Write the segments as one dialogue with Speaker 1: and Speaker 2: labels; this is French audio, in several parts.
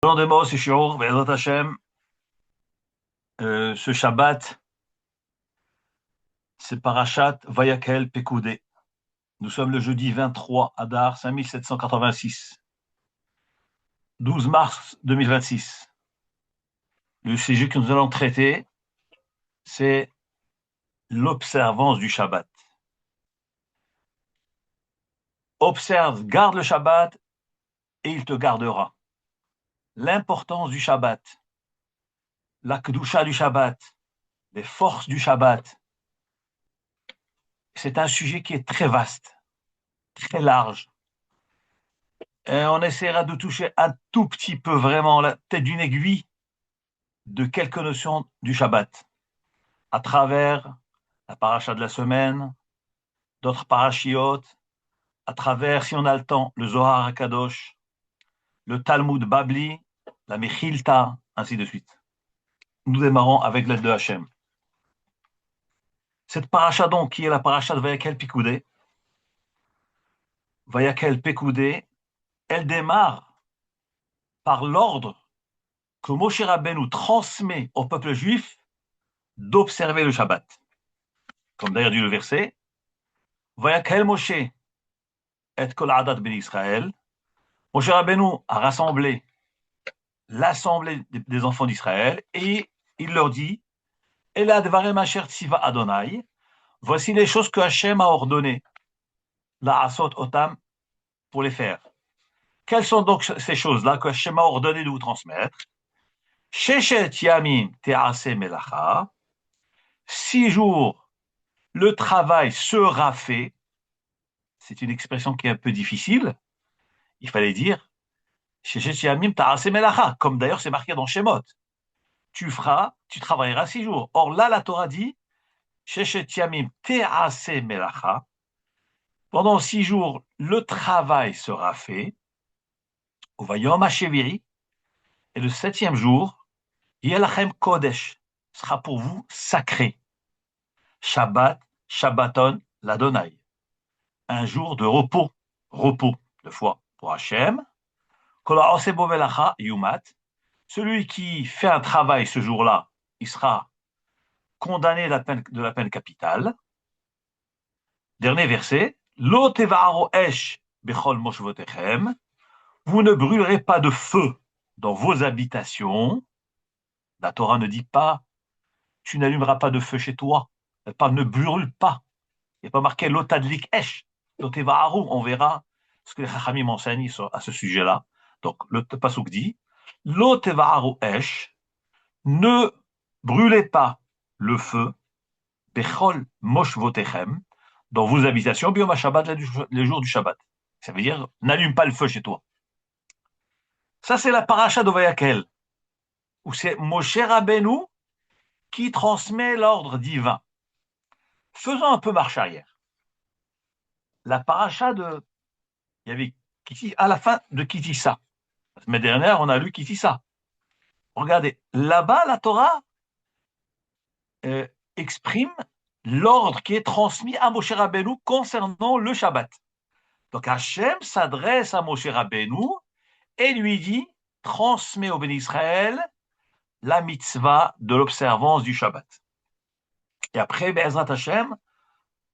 Speaker 1: Jean de Mos et Shiur, Be'ezrat Hashem, ce Shabbat, c'est Parashat Vayakel Pekoudé. Nous sommes le jeudi 23 Adar 5786, 12 mars 2026. Le sujet que nous allons traiter, c'est l'observance du Shabbat. Observe, garde le Shabbat et il te gardera. L'importance du Shabbat, la Kedusha du Shabbat, les forces du Shabbat, c'est un sujet qui est très vaste, très large. Et on essaiera de toucher un tout petit peu, vraiment, la tête d'une aiguille de quelques notions du Shabbat, à travers la paracha de la semaine, d'autres parachiotes, à travers, si on a le temps, le Zohar HaKadosh, le Talmud Babli, la Mechilta, ainsi de suite. Nous démarrons avec l'aide de Hachem. Cette paracha donc, qui est la paracha de Vayakel Pekoudé, elle démarre par l'ordre que Moshe Rabbeinu transmet au peuple juif d'observer le Shabbat. Comme d'ailleurs dit le verset, Vayakel Moshe et kol adat ben Israël. Moshe Rabbeinu a rassemblé l'assemblée des enfants d'Israël et il leur dit, Ela dvarem asher tziva Adonai, voici les choses que Hachem a ordonnées, la asot otam, pour les faire. Quelles sont donc ces choses-là que Hachem a ordonné de vous transmettre? Sheshet yamim te'ase melacha, 6 jours, le travail sera fait. C'est une expression qui est un peu difficile. Il fallait dire Sheshet yamim te'ase melacha, comme d'ailleurs c'est marqué dans Shemot. Tu travailleras 6 jours. Or là, la Torah dit Sheshet yamim te'ase melacha. Pendant 6 jours, le travail sera fait. Uvayom hasheviri. Et le 7e jour, Yelachem Kodesh sera pour vous sacré. Shabbat, Shabbaton, l'Adonai. Un jour de repos, repos, 2 fois pour Hachem. Kola osebo melacha yumat. Celui qui fait un travail ce jour-là, il sera condamné de la peine capitale. Dernier verset. Lo teva'aro esh bechol moshvotechem. Vous ne brûlerez pas de feu dans vos habitations. La Torah ne dit pas tu n'allumeras pas de feu chez toi. Elle parle ne brûle pas. Il n'y a pas marqué l'otadlik esh. L'oteva'aro. On verra ce que les Chachamim enseignent à ce sujet-là. Donc le pasuk dit l'oteva'aro esh. Ne brûlez pas le feu bechol moshvotechem dans vos habitations, biom Shabbat, les jours du Shabbat. Ça veut dire, n'allume pas le feu chez toi. Ça, c'est la paracha de Vayakel, où c'est Moshe Rabbeinu qui transmet l'ordre divin. Faisons un peu marche arrière. La paracha il y avait à la fin de Kitissa. La semaine dernière, on a lu Kitissa. Regardez, là-bas, la Torah exprime l'ordre qui est transmis à Moshe Rabbeinu concernant le Shabbat. Donc Hachem s'adresse à Moshe Rabbeinu et lui dit, transmets au béni Israël la mitzvah de l'observance du Shabbat. Et après, Be'ezrat Hashem,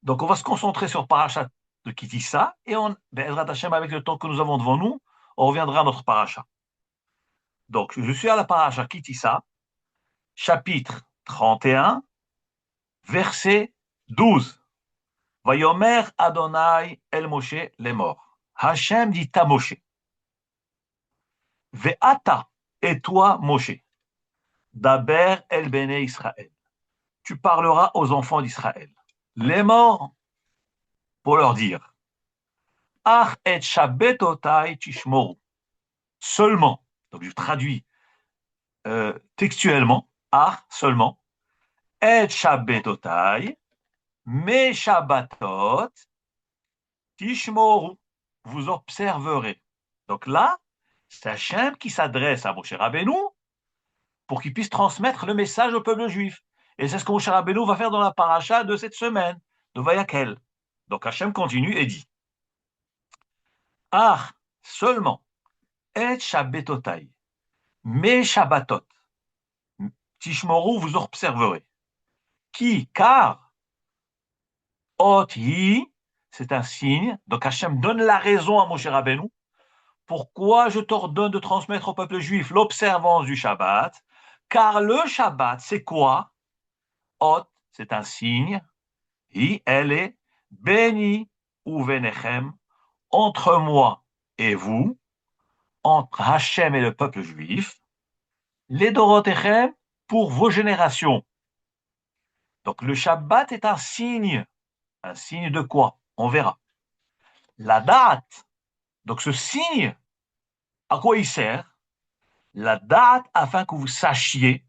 Speaker 1: donc on va se concentrer sur Parashat de Kitissa, et Be'ezrat Hashem, avec le temps que nous avons devant nous, on reviendra à notre Parashat. Donc, je suis à la Parashat Kitissa, chapitre 31, verset 12. Vayomer Adonai el Moshe lemor. Hachem dit à Moshe. Ve'ata, et toi, Moshe. Daber el bene Israël. Tu parleras aux enfants d'Israël. Lemor, pour leur dire. Ach et shabbetotai tishmoru. Seulement, donc je traduis textuellement, ach, seulement, et shabbetotai, mes shabbatot, tishmoru, vous observerez. Donc là, c'est Hachem qui s'adresse à Moshe Rabbeinu pour qu'il puisse transmettre le message au peuple juif. Et c'est ce que Moshe Rabbeinu va faire dans la paracha de cette semaine, de Vayakel. Donc Hachem continue et dit, ah, seulement, et shabbetotai, Mes Shabbatot, Tishmoru, vous observerez. Qui? Car, Ot Hi, c'est un signe. Donc Hachem donne la raison à Moshe Rabbeinu. Pourquoi je t'ordonne de transmettre au peuple juif l'observance du Shabbat? Car le Shabbat, c'est quoi? Ot, c'est un signe. Hi, elle est béni ou venechem, entre moi et vous, entre Hachem et le peuple juif, les Dorotechem pour vos générations. Donc le Shabbat est un signe. Un signe de quoi? On verra. La date, donc ce signe, à quoi il sert? La date afin que vous sachiez,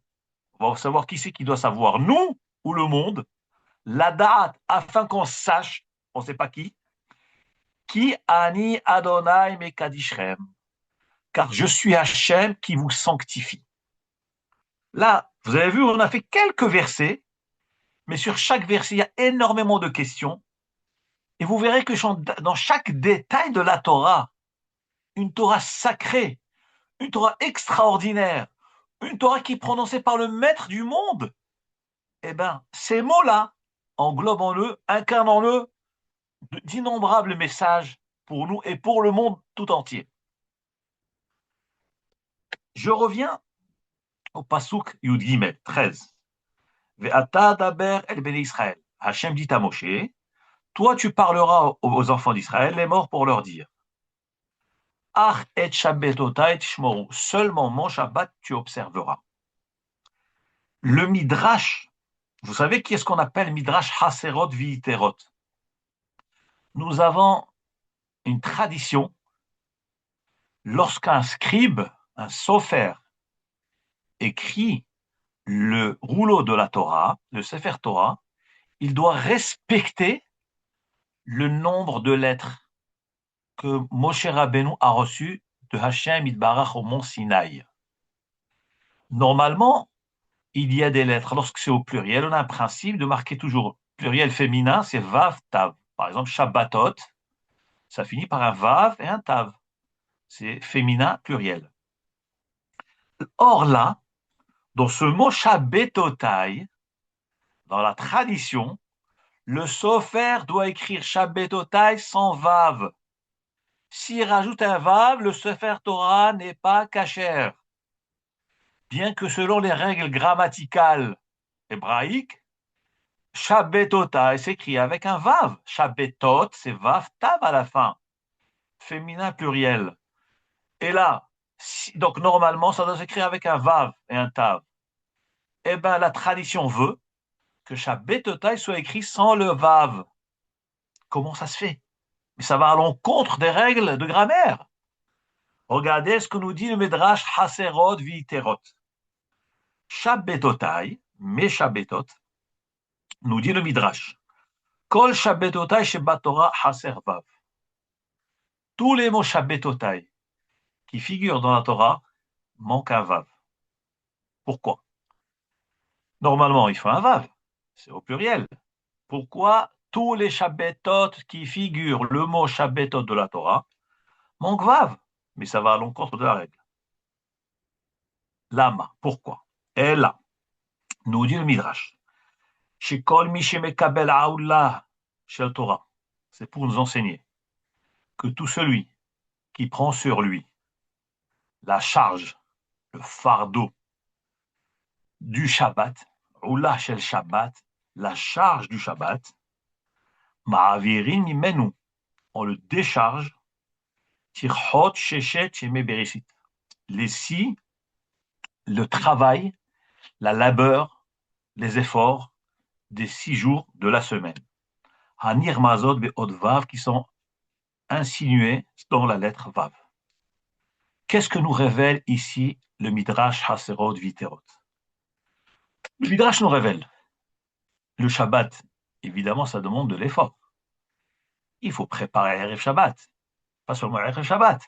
Speaker 1: on va savoir qui c'est qui doit savoir, nous ou le monde. La date afin qu'on sache, on ne sait pas qui Ani Adonai Mekadishrem, car je suis Hachem qui vous sanctifie. Là, vous avez vu, on a fait quelques versets, mais sur chaque verset, il y a énormément de questions. Et vous verrez que dans chaque détail de la Torah, une Torah sacrée, une Torah extraordinaire, une Torah qui est prononcée par le maître du monde, eh bien, ces mots-là, englobant-le, incarnant-le, d'innombrables messages pour nous et pour le monde tout entier. Je reviens au Pasuk Yud Gimel 13. Ve'ata daber el bnei Israël. Hachem dit à Moshe, toi tu parleras aux enfants d'Israël les morts pour leur dire, Ach et shabbatotai tishmoru, seulement mon Shabbat tu observeras. Le Midrash, vous savez qui est ce qu'on appelle Midrash Haserot Viterot. Nous avons une tradition, lorsqu'un scribe, un sofer, écrit le rouleau de la Torah, le Sefer Torah, il doit respecter le nombre de lettres que Moshe Rabbeinu a reçues de Hashem Yitbarach au mont Sinaï. Normalement, il y a des lettres. Lorsque c'est au pluriel, on a un principe de marquer toujours pluriel féminin, c'est Vav, Tav. Par exemple, Shabbatot, ça finit par un Vav et un Tav. C'est féminin pluriel. Or là, dans ce mot Shabbatotai, dans la tradition, le sofer doit écrire Shabbatotai sans Vav. S'il rajoute un Vav, le Sefer Torah n'est pas kasher. Bien que selon les règles grammaticales hébraïques, Shabbatotai s'écrit avec un Vav. Shabbatot, c'est Vav, Tav à la fin. Féminin pluriel. Et là, donc normalement, ça doit s'écrire avec un Vav et un Tav. Eh bien, la tradition veut que Shabbatotai soit écrit sans le Vav. Comment ça se fait? Mais ça va à l'encontre des règles de grammaire. Regardez ce que nous dit le Midrash Haserot Viterot. Shabbatotai, mes Shabbatot, nous dit le Midrash. Kol Shabbatotai Shebat Torah Haser Vav. Tous les mots Shabbatotai qui figurent dans la Torah manquent un Vav. Pourquoi? Normalement, il faut un Vav. C'est au pluriel. Pourquoi tous les Shabbatot qui figurent le mot Shabbatot de la Torah manquent Vav? Mais ça va à l'encontre de la règle. Lama, pourquoi? Et là, nous dit le Midrash. Shekol Mishemekabel Aoula Shel Torah. C'est pour nous enseigner que tout celui qui prend sur lui la charge, le fardeau du Shabbat, Oula Shel Shabbat, la charge du Shabbat, Ma'avirin Mimenu, on le décharge, Tirchot Sheshet Sheme Bereshit. Les six, le travail, la labeur, les efforts des 6 jours de la semaine. Hanir Mazot Be'od Vav qui sont insinués dans la lettre Vav. Qu'est-ce que nous révèle ici le Midrash Haserot Viterot? Le Midrash nous révèle le Shabbat. Évidemment, ça demande de l'effort. Il faut préparer Erev Shabbat, pas seulement Erev Shabbat.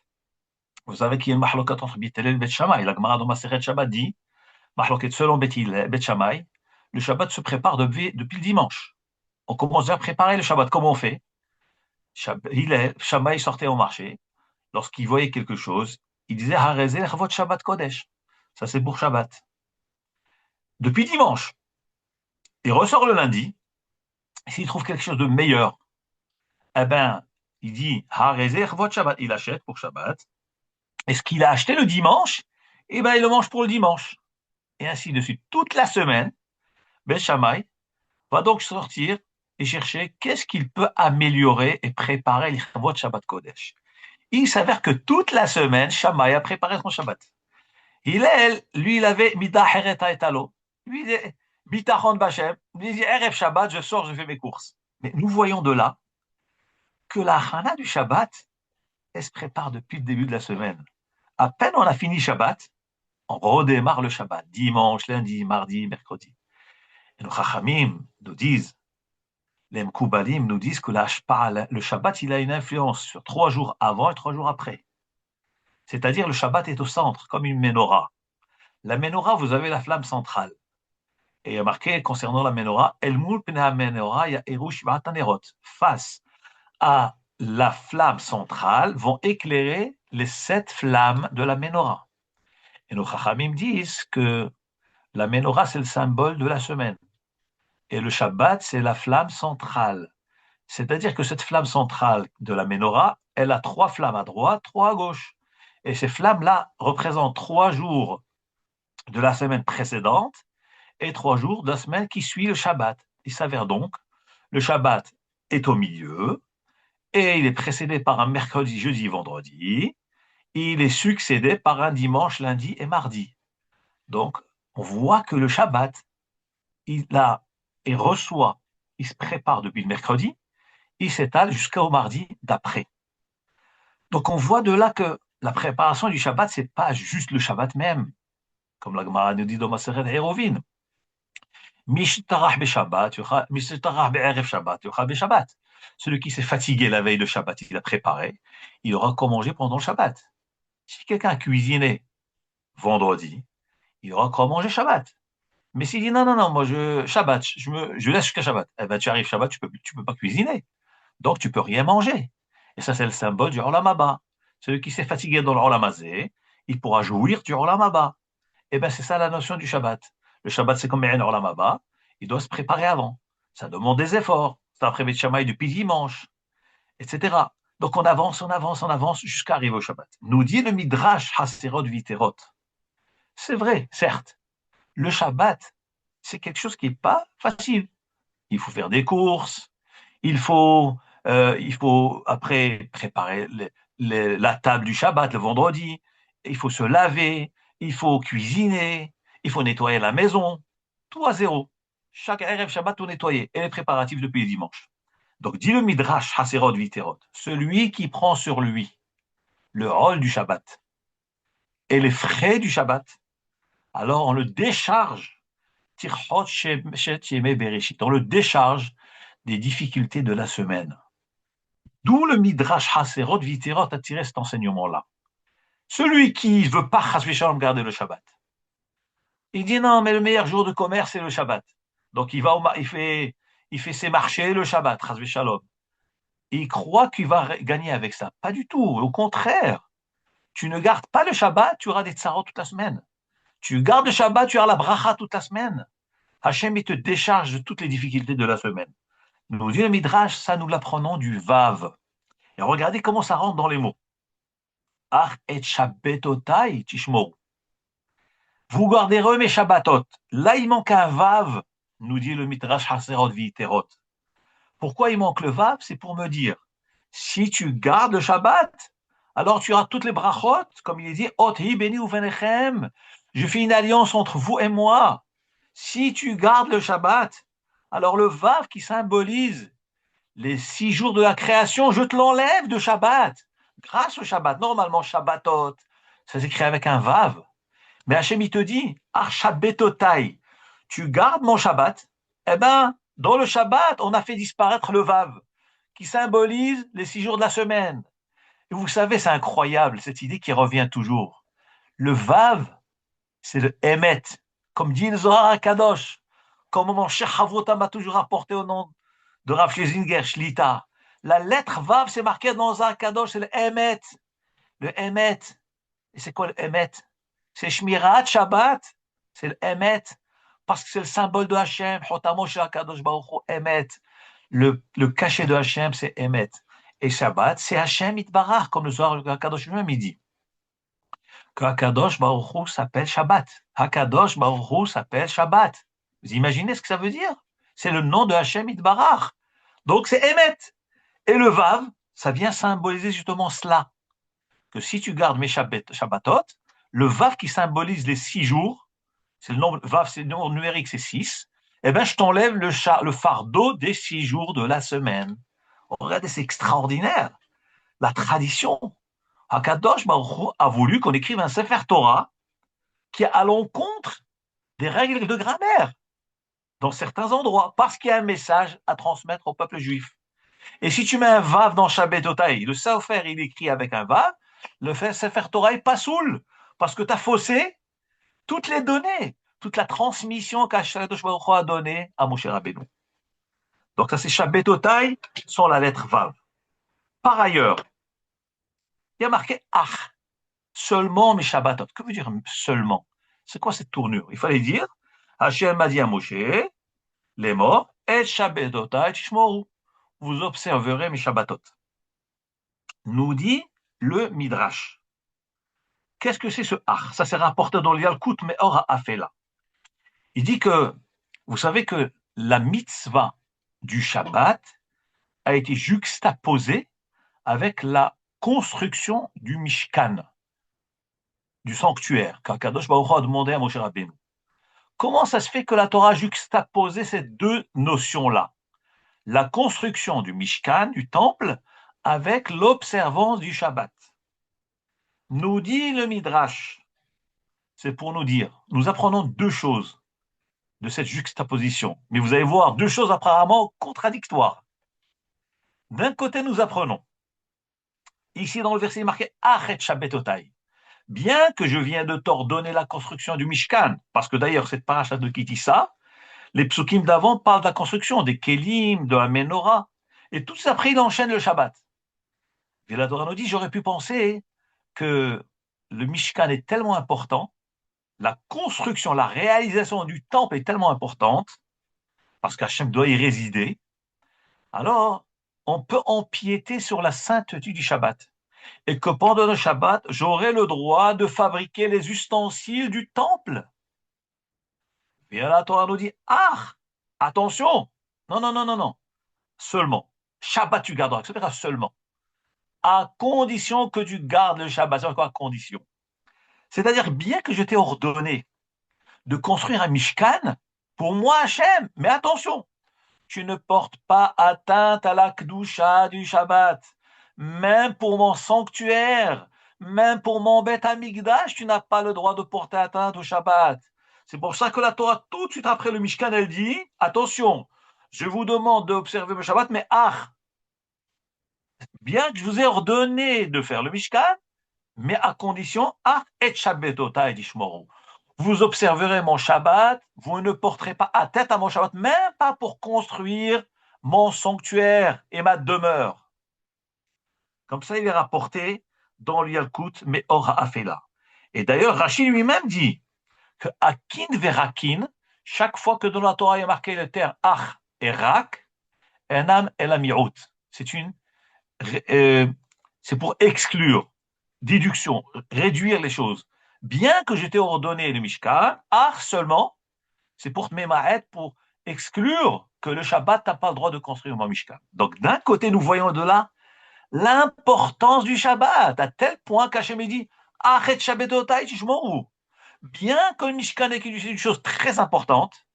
Speaker 1: Vous savez qu'il y a une mahlokat entre Bet Hillel et Bet Shammai. La Gemara dans Maseret Shabbat dit, mahlokat selon Bet Hillel, Bet Shammai, le Shabbat se prépare depuis le dimanche. On commence déjà à préparer le Shabbat. Comment on fait? Shammai sortait au marché. Lorsqu'il voyait quelque chose, il disait Harezeh Chavot Shabbat Kodesh. Ça, c'est pour Shabbat. Depuis dimanche, il ressort le lundi. S'il trouve quelque chose de meilleur, eh ben, il dit, votre Shabbat. Il achète pour Shabbat. Et ce qu'il a acheté le dimanche, eh ben, il le mange pour le dimanche. Et ainsi de suite. Toute la semaine, Ben Shammai va donc sortir et chercher qu'est-ce qu'il peut améliorer et préparer l'Ichavot Shabbat Kodesh. Il s'avère que toute la semaine, Shammai a préparé son Shabbat. Hillel, lui, il avait Mida Hereta Etalo. Lui, il dit Bitachon Bachem. Il dit Erev Shabbat, je sors, je fais mes courses. Mais nous voyons de là que la Hana du Shabbat, elle se prépare depuis le début de la semaine. À peine on a fini Shabbat, on redémarre le Shabbat. Dimanche, lundi, mardi, mercredi. Et nos Chachamim nous disent, les Mkoubalim nous disent que le Shabbat, il a une influence sur 3 jours avant et 3 jours après. C'est-à-dire, le Shabbat est au centre, comme une menorah. La menorah, vous avez la flamme centrale. Et il y a marqué concernant la menorah, El Mul Pnei Menorah Ya'iru Shiv'at Hanerot. Face à la flamme centrale vont éclairer les 7 flammes de la menorah. Et nos Chachamim disent que la menorah, c'est le symbole de la semaine. Et le Shabbat, c'est la flamme centrale. C'est-à-dire que cette flamme centrale de la menorah, elle a 3 flammes à droite, 3 à gauche. Et ces flammes-là représentent 3 jours de la semaine précédente et 3 jours de la semaine qui suit le Shabbat. Il s'avère donc, le Shabbat est au milieu et il est précédé par un mercredi, jeudi, vendredi. Il est succédé par un dimanche, lundi et mardi. Donc, on voit que le Shabbat, il reçoit, il se prépare depuis le mercredi, il s'étale jusqu'au mardi d'après. Donc, on voit de là que la préparation du Shabbat, c'est pas juste le Shabbat même, comme la Gemara nous dit dans Maseret Hérovin. Celui qui s'est fatigué la veille de Shabbat, il a préparé, il aura quoi manger pendant le Shabbat. Si quelqu'un a cuisiné vendredi, il aura quoi manger Shabbat. Mais s'il dit non, moi Shabbat, je laisse jusqu'à Shabbat, eh ben tu arrives Shabbat, tu peux pas cuisiner. Donc tu peux rien manger. Et ça, c'est le symbole du Olam Haba. Celui qui s'est fatigué dans le Olam Hazé, il pourra jouir du Olam Haba. Eh bien, c'est ça la notion du Shabbat. Le Shabbat, c'est comme un Olam Haba. Il doit se préparer avant. Ça demande des efforts. C'est après Beth Shammai depuis dimanche, etc. Donc, on avance jusqu'à arriver au Shabbat. Nous dit le Midrash Haserot Viterot. C'est vrai, certes. Le Shabbat, c'est quelque chose qui n'est pas facile. Il faut faire des courses. Il faut après préparer la table du Shabbat le vendredi. Il faut se laver. Il faut cuisiner. Il faut nettoyer la maison. Tout à zéro. Chaque Erev Shabbat, tout nettoyer. Et les préparatifs depuis le dimanche. Donc, dit le Midrash Haserot Viterot, celui qui prend sur lui le rôle du Shabbat et les frais du Shabbat, alors on le décharge. Tirchot Shet Yemei Bereshit. On le décharge des difficultés de la semaine. D'où le Midrash Haserot Viterot a tiré cet enseignement-là. Celui qui ne veut pas Chas v'Shalom garder le Shabbat, il dit non, mais le meilleur jour de commerce, c'est le Shabbat. Donc il fait ses marchés le Shabbat, Chas v'Shalom. Il croit qu'il va gagner avec ça. Pas du tout, au contraire. Tu ne gardes pas le Shabbat, tu auras des tsarot toute la semaine. Tu gardes le Shabbat, tu auras la bracha toute la semaine. Hachem, il te décharge de toutes les difficultés de la semaine. Nous dit le Midrash, ça nous l'apprenons du Vav. Et regardez comment ça rentre dans les mots. Ach et shabbatotai tishmoru. Vous garderez mes Shabbatot. Là, il manque un Vav, nous dit le Midrash Haserot Viterot. Pourquoi il manque le Vav? C'est pour me dire, si tu gardes le Shabbat, alors tu auras toutes les brachot, comme il est dit, Ot hi beni uvenechem. Je fais une alliance entre vous et moi. Si tu gardes le Shabbat, alors le Vav qui symbolise les 6 jours de la création, je te l'enlève de Shabbat. Grâce au Shabbat. Normalement, Shabbatot, ça s'écrit avec un Vav. Mais Hachem, il te dit, Archabetotai, tu gardes mon Shabbat. Eh bien, dans le Shabbat, on a fait disparaître le Vav, qui symbolise les 6 jours de la semaine. Et vous savez, c'est incroyable, cette idée qui revient toujours. Le Vav, c'est le Emet, comme dit le Zohar HaKadosh, comme mon cher Havrotam m'a toujours rapporté au nom de Rav Schlesinger, Shlita. La lettre Vav, c'est marqué dans le Zohar HaKadosh, c'est le Emet. Le Emet. Et c'est quoi le Emet? C'est Shmirat Shabbat, c'est le Emet, parce que c'est le symbole de Hachem, Hotamo Shel HaKadosh Baruch Hu, Emet. Le cachet de Hachem, c'est Emet. Et Shabbat, c'est Hachem Itbarach, comme le soir, le HaKadosh lui-même, il dit que HaKadosh Baruch Hu s'appelle Shabbat. HaKadosh Baruch Hu s'appelle Shabbat. Vous imaginez ce que ça veut dire? C'est le nom de Hachem Itbarach. Donc c'est Emet. Et le Vav, ça vient symboliser justement cela, que si tu gardes mes Shabbatot, le Vav qui symbolise les 6 jours, c'est le nombre, Vav, c'est le nombre numérique, c'est 6, eh bien, je t'enlève le fardeau des 6 jours de la semaine. Oh, regardez, c'est extraordinaire. La tradition. Hakadosh Baruch Hu a voulu qu'on écrive un Sefer Torah qui est à l'encontre des règles de grammaire dans certains endroits, parce qu'il y a un message à transmettre au peuple juif. Et si tu mets un Vav dans Shabbatotai, le Sefer, il écrit avec un Vav, le Sefer Torah est pas saoul, parce que tu as faussé toutes les données, toute la transmission qu'Akadosh Baruch Hu a donnée à Moshe Rabbeinu. Donc ça c'est Shabbatotai sans la lettre Vav. Par ailleurs, il y a marqué Ach, seulement mes Shabbatot. Que veut dire seulement? C'est quoi cette tournure? Il fallait dire Hachem a dit à Moshe, les morts, et Shabbatotai tishmoru. Vous observerez mes Shabbatot. Nous dit le Midrash. Qu'est-ce que c'est ce Ach? Ça c'est rapporté dans le Yalkut Meor HaAfela. Il dit que, vous savez que la mitzvah du Shabbat a été juxtaposée avec la construction du Mishkan, du sanctuaire, qu'Akadosh Baruch Hu a demandé à Moshe Rabbeinu. Comment ça se fait que la Torah a juxtaposé ces deux notions-là? La construction du Mishkan, du temple, avec l'observance du Shabbat. Nous dit le Midrash, c'est pour nous dire, nous apprenons deux choses de cette juxtaposition. Mais vous allez voir, deux choses apparemment contradictoires. D'un côté, nous apprenons, ici dans le verset marqué Achet Shabbatotai, bien que je viens de t'ordonner la construction du Mishkan, parce que d'ailleurs, cette paracha de Kitissa, les psukim d'avant parlent de la construction des Kélim, de la Menorah, et tout ça, après, il enchaîne le Shabbat. Et la Torah nous dit, j'aurais pu penser que le Mishkan est tellement important, la construction, la réalisation du temple est tellement importante, parce qu'Hachem doit y résider, alors on peut empiéter sur la sainteté du Shabbat. Et que pendant le Shabbat, j'aurai le droit de fabriquer les ustensiles du temple. Et la Torah nous dit, ah, attention, non, non, non, non, non, seulement, Shabbat tu garderas, etc. Seulement, à condition que tu gardes le Shabbat. C'est quoi à condition? C'est-à-dire, bien que je t'ai ordonné de construire un Mishkan, pour moi, Hachem, mais attention, tu ne portes pas atteinte à la Kedusha du Shabbat. Même pour mon sanctuaire, même pour mon Beth Amikdash, tu n'as pas le droit de porter atteinte au Shabbat. C'est pour ça que la Torah, tout de suite après le Mishkan, elle dit, attention, je vous demande d'observer le Shabbat, mais bien que je vous ai ordonné de faire le Mishkan, mais à condition, et Shabbatotai dishmoru. Vous observerez mon Shabbat, vous ne porterez pas atteinte à mon Shabbat, même pas pour construire mon sanctuaire et ma demeure. Comme ça, il est rapporté dans le Yalkut Meor HaAfela. Et d'ailleurs, Rashi lui-même dit que Akin Verakin, chaque fois que dans la Torah il y a marqué le terme Ach et Rak, Enam El Amirut. C'est pour exclure, déduction, réduire les choses. Bien que je t'ai ordonné le Mishkan, Ach seulement, c'est pour te mémaret, pour exclure que le Shabbat n'a pas le droit de construire mon Mishkan. Donc d'un côté, nous voyons de là l'importance du Shabbat, à tel point qu'Hachem dit Achet Shabbatotai tishmoru. Bien que le Mishkan est une chose très importante,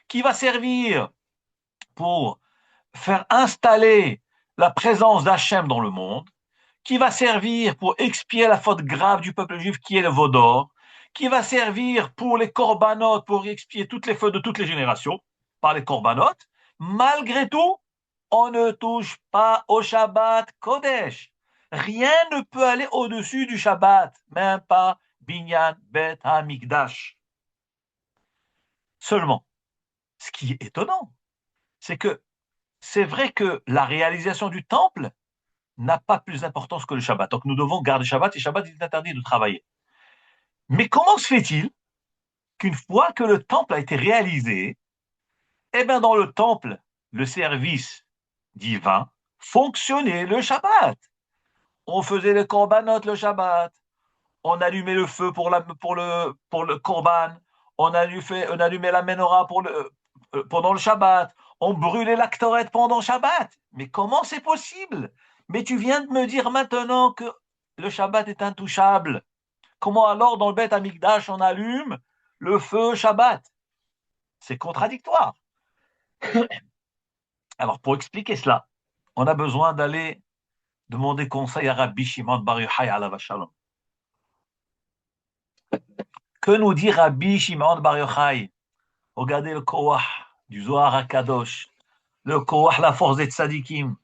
Speaker 1: qui va servir pour faire installer la présence d'Hachem dans le monde, qui va servir pour expier la faute grave du peuple juif qui est le Vaudor, qui va servir pour les korbanot, pour expier toutes les fautes de toutes les générations, par les korbanot, malgré tout, on ne touche pas au Shabbat Kodesh. Rien ne peut aller au-dessus du Shabbat, même pas Binyan Bet HaMikdash. Seulement, ce qui est étonnant, c'est que c'est vrai que la réalisation du temple n'a pas plus d'importance que le Shabbat. Donc nous devons garder le Shabbat, et le Shabbat, il est interdit de travailler. Mais comment se fait-il qu'une fois que le temple a été réalisé, eh bien dans le temple, le service divin fonctionnait le Shabbat. On faisait les korbanot le Shabbat, on allumait le feu pour le korban, on allumait la menorah pendant le Shabbat, on brûlait la Ktoret pendant le Shabbat. Mais comment c'est possible? Mais tu viens de me dire maintenant que le Shabbat est intouchable. Comment alors dans le Beth Amikdash on allume le feu Shabbat? C'est contradictoire. Alors pour expliquer cela, on a besoin d'aller demander conseil à Rabbi Shimon Bar Yochai alav shalom. Que nous dit Rabbi Shimon Bar Yochai? Regardez le Koach du Zohar HaKadosh, le Koach, la force des tzadikim.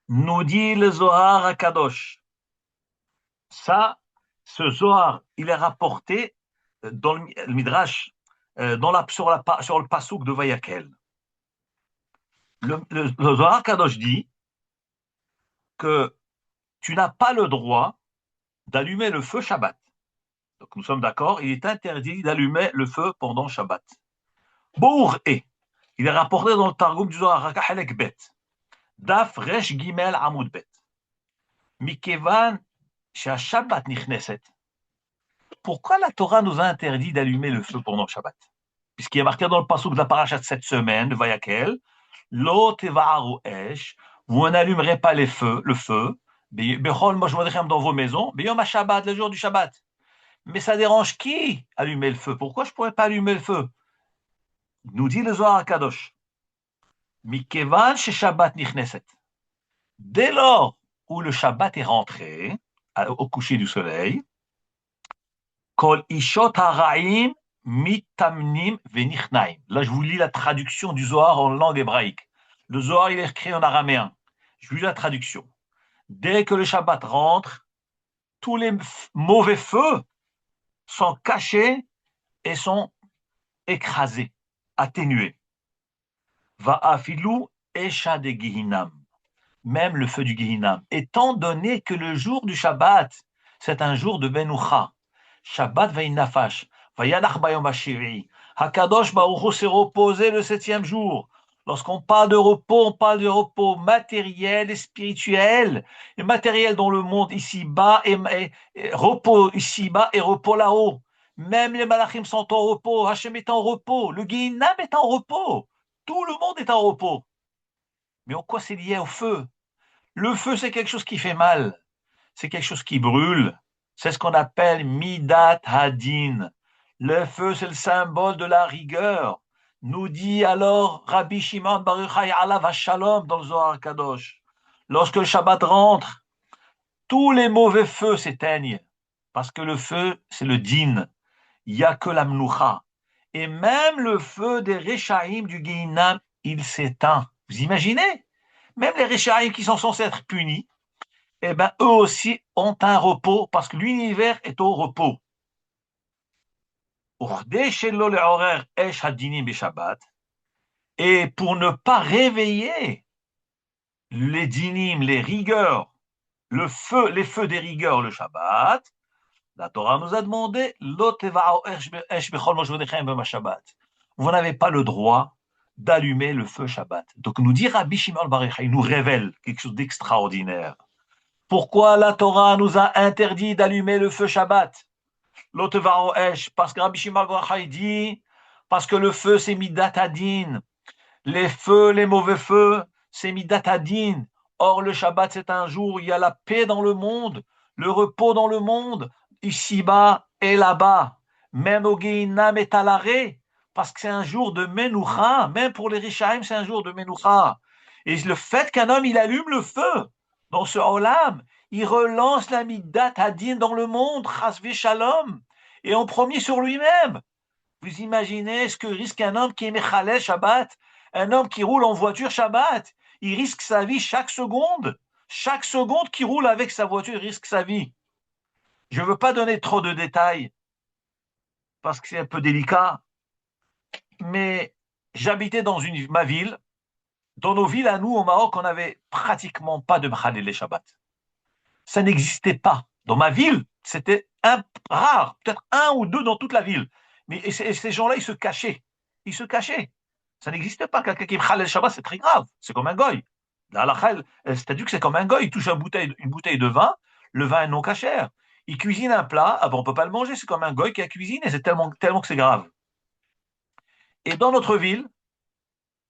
Speaker 1: Nous dit le Zohar HaKadosh. Ça, ce Zohar, il est rapporté dans le Midrash, sur le Passouk de Vayakel. Le Zohar HaKadosh dit que tu n'as pas le droit d'allumer le feu Shabbat. Donc nous sommes d'accord, il est interdit d'allumer le feu pendant Shabbat. Bour et, il est rapporté dans le Targum du Zohar HaKahalek Bet. Daf Resh Gimel Amud Bet. Mikevan Shabbat Nichneset. Pourquoi la Torah nous a interdit d'allumer le feu pendant Shabbat? Puisqu'il est marqué dans le passouk de la paracha de cette semaine, de Vayakel, Lo tevaharu esh, vous n'allumerez pas le feu, Bechol moshvodechem dans vos maisons, Beyom Shabbat, le jour du Shabbat. Mais ça dérange qui allumer le feu? Pourquoi je ne pourrais pas allumer le feu? Nous dit le Zohar HaKadosh. Mikevan she Shabbat nichneset. Dès lors où le Shabbat est rentré, au coucher du soleil, Kol ishot haraim mitamnim venichnaim. Là, je vous lis la traduction du Zohar en langue hébraïque. Le Zohar, il est écrit en araméen. Je vous lis la traduction. Dès que le Shabbat rentre, tous les mauvais feux sont cachés et sont écrasés, atténués. Va'afilu esha de Gehinam. Même le feu du Gehinam. Étant donné que le jour du Shabbat, c'est un jour de Benoucha. Shabbat vaïnafash, vayanach bayom hashiri. Hakadosh Baruch Hu s'est reposé le 7e jour. Lorsqu'on parle de repos, on parle de repos matériel et spirituel. Et matériel dans le monde ici-bas et repos ici-bas et repos là-haut. Même les malachim sont en repos, Hachem est en repos, le Guéhinam est en repos. Tout le monde est en repos. Mais en quoi c'est lié au feu? Le feu, c'est quelque chose qui fait mal. C'est quelque chose qui brûle. C'est ce qu'on appelle Midat Hadin. Le feu, c'est le symbole de la rigueur. Nous dit alors Rabbi Shimon Bar Yochai alav shalom dans le Zohar Kadosh. Lorsque le Shabbat rentre, tous les mauvais feux s'éteignent. Parce que le feu, c'est le din. Il n'y a que la mnoucha. Et même le feu des Rechaïm du Gehinam, il s'éteint. Vous imaginez? Même les Rechaïm qui sont censés être punis, eh bien, eux aussi ont un repos parce que l'univers est au repos. Et pour ne pas réveiller les dinim, les rigueurs, les feux des rigueurs le Shabbat, la Torah nous a demandé vous n'avez pas le droit d'allumer le feu Shabbat. Donc nous dit Rabbi Shimon Bar Yochai, il nous révèle quelque chose d'extraordinaire. Pourquoi la Torah nous a interdit d'allumer le feu Shabbat? Parce que Rabbi Shimon Bar Yochai dit, parce que le feu c'est Midat Hadin. Les feux, les mauvais feux, c'est Midat Hadin. Or le Shabbat c'est un jour où il y a la paix dans le monde, le repos dans le monde, ici-bas et là-bas. Même au Gehinam est à l'arrêt, parce que c'est un jour de Menoucha. Même pour les Rishaim, c'est un jour de Menoucha. Et le fait qu'un homme il allume le feu dans ce Olam, il relance la Midat Hadin dans le monde, Chas Shalom, et en premier sur lui-même. Vous imaginez ce que risque un homme qui est Mechalel Shabbat, un homme qui roule en voiture Shabbat, il risque sa vie chaque seconde. Chaque seconde qu'il roule avec sa voiture, il risque sa vie. Je ne veux pas donner trop de détails, parce que c'est un peu délicat, mais j'habitais dans ma ville. Dans nos villes, à nous, au Maroc, on n'avait pratiquement pas de Mechalel Shabbat. Ça n'existait pas. Dans ma ville, c'était Rare, peut-être un ou deux dans toute la ville. Mais et ces gens-là, ils se cachaient. Ils se cachaient. Ça n'existe pas. Quelqu'un qui me le Shabbat, c'est très grave. C'est comme un goy. La halakha, c'est-à-dire que c'est comme un goy. Il touche une bouteille de vin. Le vin est non cachère. Il cuisine un plat. Ah ben, on peut pas le manger. C'est comme un goy qui a cuisiné. C'est tellement que c'est grave. Et dans notre ville,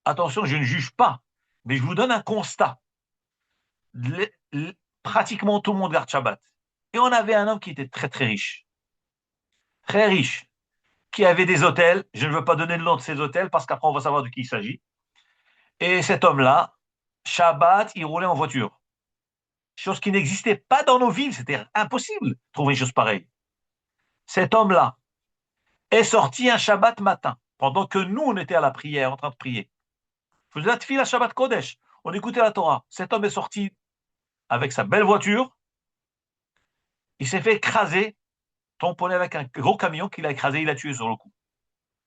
Speaker 1: attention, je ne juge pas, mais je vous donne un constat. Le- Pratiquement tout le monde garde Shabbat. Et on avait un homme qui était très très riche. Très riche. Qui avait des hôtels. Je ne veux pas donner le nom de ces hôtels parce qu'après on va savoir de qui il s'agit. Et cet homme-là, Shabbat, il roulait en voiture. Chose qui n'existait pas dans nos villes. C'était impossible de trouver une chose pareille. Cet homme-là est sorti un Shabbat matin, pendant que nous, on était à la prière, en train de prier. Je faisais la tefila Shabbat Kodesh. On écoutait la Torah. Cet homme est sorti avec sa belle voiture. Il s'est fait écraser, tamponné avec un gros camion qu'il a écrasé, il a tué sur le coup.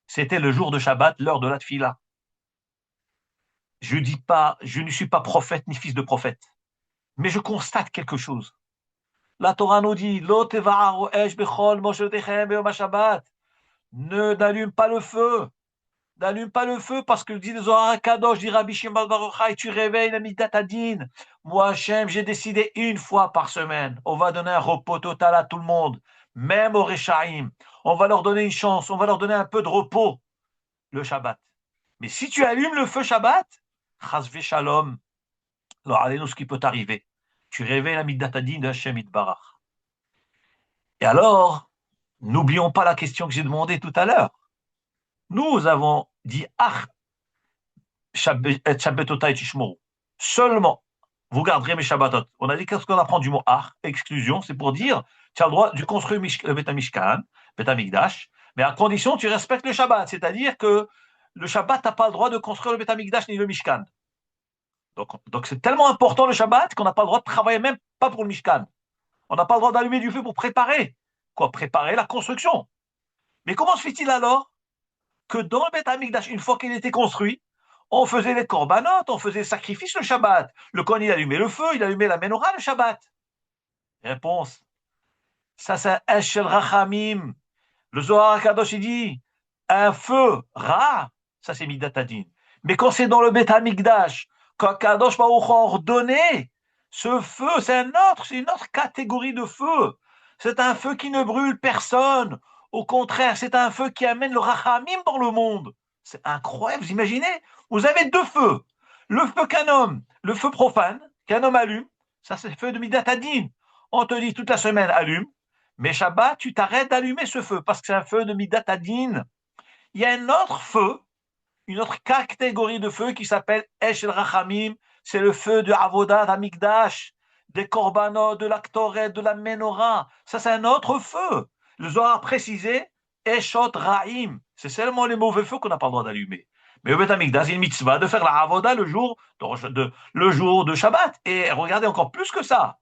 Speaker 1: C'était le jour de Shabbat, l'heure de la tefila. Je dis pas, je ne suis pas prophète ni fils de prophète, mais je constate quelque chose. La Torah nous dit, n'allume pas le feu. N'allume pas le feu parce que dit le Zohar Kadosh, dit Rabbi Shimon Bar Yochai, tu réveilles la Midat Adin. Moi, Hachem, j'ai décidé une fois par semaine, on va donner un repos total à tout le monde, même aux Rechaim. On va leur donner une chance, on va leur donner un peu de repos, le Shabbat. Mais si tu allumes le feu Shabbat, Chazve Shalom, alors allez-nous ce qui peut t'arriver. Tu réveilles la Midat Adin de Hachem Itbarach. Et alors, n'oublions pas la question que j'ai demandée tout à l'heure. Nous avons dit Ach Shabbatotai Tishmoru. Seulement, vous garderez mes Shabbatot. On a dit qu'est-ce qu'on apprend du mot Ach, exclusion, c'est pour dire tu as le droit de construire le Betamishkan, Betamikdash, mais à condition que tu respectes le Shabbat. C'est-à-dire que le Shabbat, tu n'as pas le droit de construire le Betamikdash ni le Mishkan. Donc c'est tellement important le Shabbat qu'on n'a pas le droit de travailler même pas pour le Mishkan. On n'a pas le droit d'allumer du feu pour préparer. Quoi, préparer la construction. Mais comment se fait-il alors que dans le Beth Amikdash, une fois qu'il était construit, on faisait les corbanotes, on faisait les sacrifices le Shabbat. Le Kohen, il allumait le feu, il allumait la menorah le Shabbat. Réponse. Ça, c'est un Eshel Rachamim. Le Zohar Kadosh, il dit, un feu rare, ça c'est Midatadin. Mais quand c'est dans le Beth Amikdash, quand Kadosh Baruch a ordonné, ce feu, c'est une autre catégorie de feu. C'est un feu qui ne brûle personne. Au contraire, c'est un feu qui amène le rachamim dans le monde. C'est incroyable, vous imaginez? Vous avez deux feux. Le feu le feu profane, qu'un homme allume, ça c'est le feu de Midat Hadin. On te dit toute la semaine, allume, mais Shabbat, tu t'arrêtes d'allumer ce feu parce que c'est un feu de Midat Hadin. Il y a un autre feu, une autre catégorie de feu qui s'appelle Esh el Rachamim, c'est le feu de Avodat Amikdash, des korbanot, de l'Aktoret, de la Menorah. Ça, c'est un autre feu. Le Zohar a précisé Eshot Ra'im. C'est seulement les mauvais feux qu'on n'a pas le droit d'allumer. Mais au Beth Amikdash, il y a une mitzvah de faire la Avodah le jour de Shabbat. Et regardez encore plus que ça.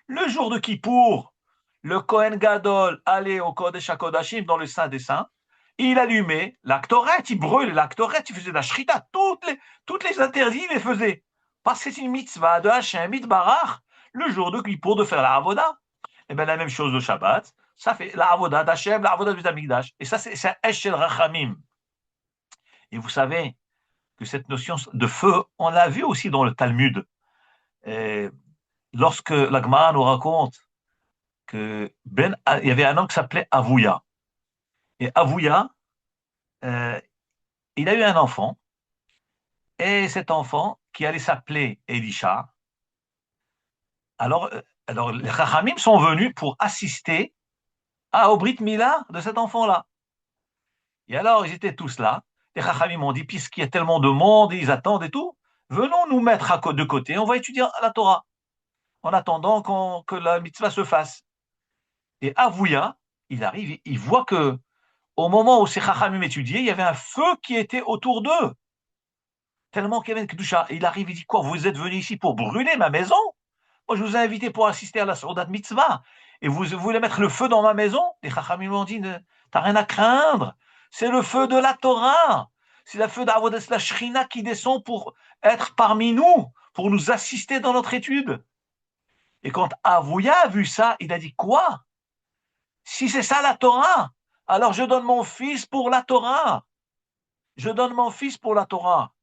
Speaker 1: Le jour de Kippour, le Kohen Gadol allait au Kodesh HaKodashim, dans le Saint des Saints, il allumait l'actorette, il brûlait l'actorette, il faisait de la shrita, toutes les interdits, il les faisait. Parce que c'est une mitzvah de Hachem, Mitbarach, le jour de Kippour de faire la avoda. Et bien la même chose le Shabbat, ça fait la avoda d'Hachem, la avoda du Tamikdash. Et ça, c'est un Eshel Rachamim. Et vous savez que cette notion de feu, on l'a vu aussi dans le Talmud. Et lorsque la Gemara nous raconte que il y avait un homme qui s'appelait Avouya. Et Avouya, euh, il a eu un enfant, et cet enfant, qui allait s'appeler Elisha, alors les Chachamim sont venus pour assister au Brit Mila de cet enfant-là. Et alors, ils étaient tous là. Les Chachamim ont dit, puisqu'il y a tellement de monde, ils attendent et tout, venons nous mettre de côté, on va étudier la Torah, en attendant que la mitzvah se fasse. Et Avouya, il arrive, il voit que au moment où ces Chachamim étudiaient, il y avait un feu qui était autour d'eux. Tellement qu'il y avait une Kedusha. Et il arrive, il dit quoi? Vous êtes venu ici pour brûler ma maison? Moi, je vous ai invité pour assister à la Soudat Mitzvah. Et vous voulez mettre le feu dans ma maison? Les Chachamim m'ont dit, t'as rien à craindre. C'est le feu de la Torah. C'est le feu d'Avodas la Shrina qui descend pour être parmi nous, pour nous assister dans notre étude. Et quand Avouya a vu ça, il a dit quoi? Si c'est ça la Torah, alors je donne mon fils pour la Torah. Je donne mon fils pour la Torah.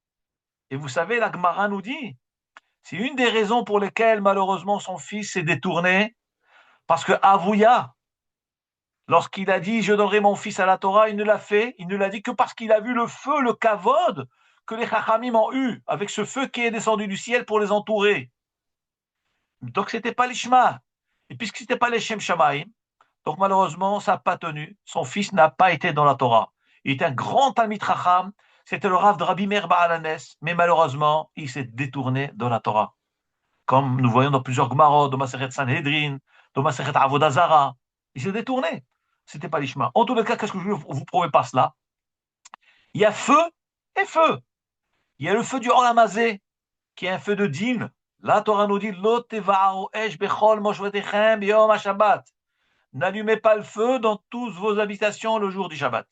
Speaker 1: Et vous savez, la Gemara nous dit, c'est une des raisons pour lesquelles malheureusement son fils s'est détourné, parce que Avouya, lorsqu'il a dit je donnerai mon fils à la Torah, il ne l'a fait, il ne l'a dit que parce qu'il a vu le feu, le kavod que les Chachamim ont eu, avec ce feu qui est descendu du ciel pour les entourer. Donc c'était pas l'Ishma. Et puisque c'était pas les Shem Shamaim, donc malheureusement ça n'a pas tenu. Son fils n'a pas été dans la Torah. Il était un grand Talmid Chacham, c'était le Rav de Rabbi Meir Baalanes, mais malheureusement il s'est détourné de la Torah. Comme nous voyons dans plusieurs Gemarot, dans Masechet Sanhedrin, dans Masechet Avodah Zara. Il s'est détourné. C'était pas l'Ishma. En tous les cas, qu'est-ce que je veux vous prouver par cela? Il y a feu et feu. Il y a le feu du Olamazé, qui est un feu de din. La Torah nous dit Lo teva'aru esh bechol moshvetechem b'yom ha-Shabbat. N'allumez pas le feu dans toutes vos habitations le jour du Shabbat.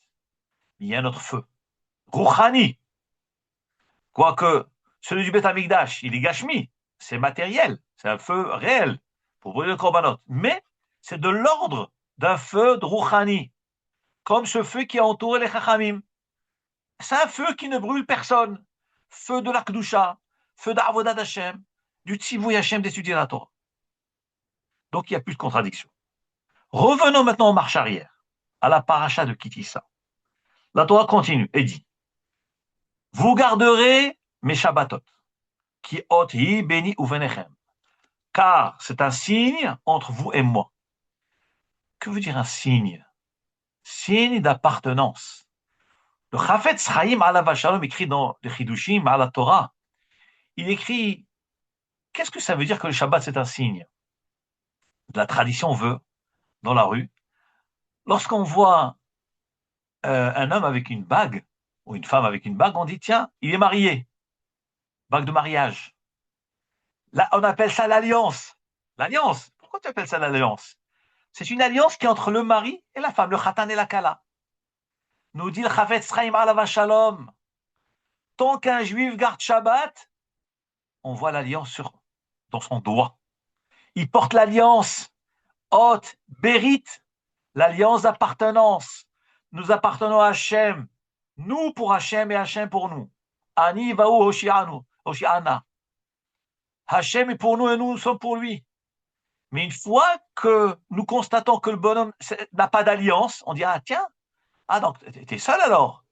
Speaker 1: Il y a un autre feu. Rouchani. Quoique celui du Beth Amikdash, il est gashmi. C'est matériel. C'est un feu réel pour brûler le korbanot. Mais c'est de l'ordre d'un feu de Rouchani. Comme ce feu qui a entouré les Chachamim. C'est un feu qui ne brûle personne. Feu de l'Akdusha, feu d'Avodat Hashem, du Tzivouy Hashem d'étudier la Torah. Donc il n'y a plus de contradiction. Revenons maintenant en marche arrière, à la paracha de Kitissa. La Torah continue et dit vous garderez mes Shabbatot, qui ot hi beni uvenechem, car c'est un signe entre vous et moi. Que veut dire un signe? Signe d'appartenance. Le Chafetz Chaim alav shalom écrit dans les Chidushim à la Torah, il écrit qu'est-ce que ça veut dire que le Shabbat c'est un signe? La tradition veut, dans la rue, lorsqu'on voit un homme avec une bague, ou une femme avec une bague, on dit tiens, il est marié, bague de mariage. Là, on appelle ça l'alliance. L'alliance, pourquoi tu appelles ça l'alliance? C'est une alliance qui est entre le mari et la femme, le khatan et la kala. Nous dit le Chafetz Chaim alav shalom, tant qu'un juif garde Shabbat, on voit l'alliance dans son doigt. Il porte l'alliance, Hot, Bérit, l'alliance d'appartenance. Nous appartenons à Hachem. Nous pour Hachem et Hachem pour nous. Ani vaou Hoshiana. Hachem est pour nous et nous sommes pour lui. Mais une fois que nous constatons que le bonhomme n'a pas d'alliance, on dit ah tiens, ah donc tu es seul alors.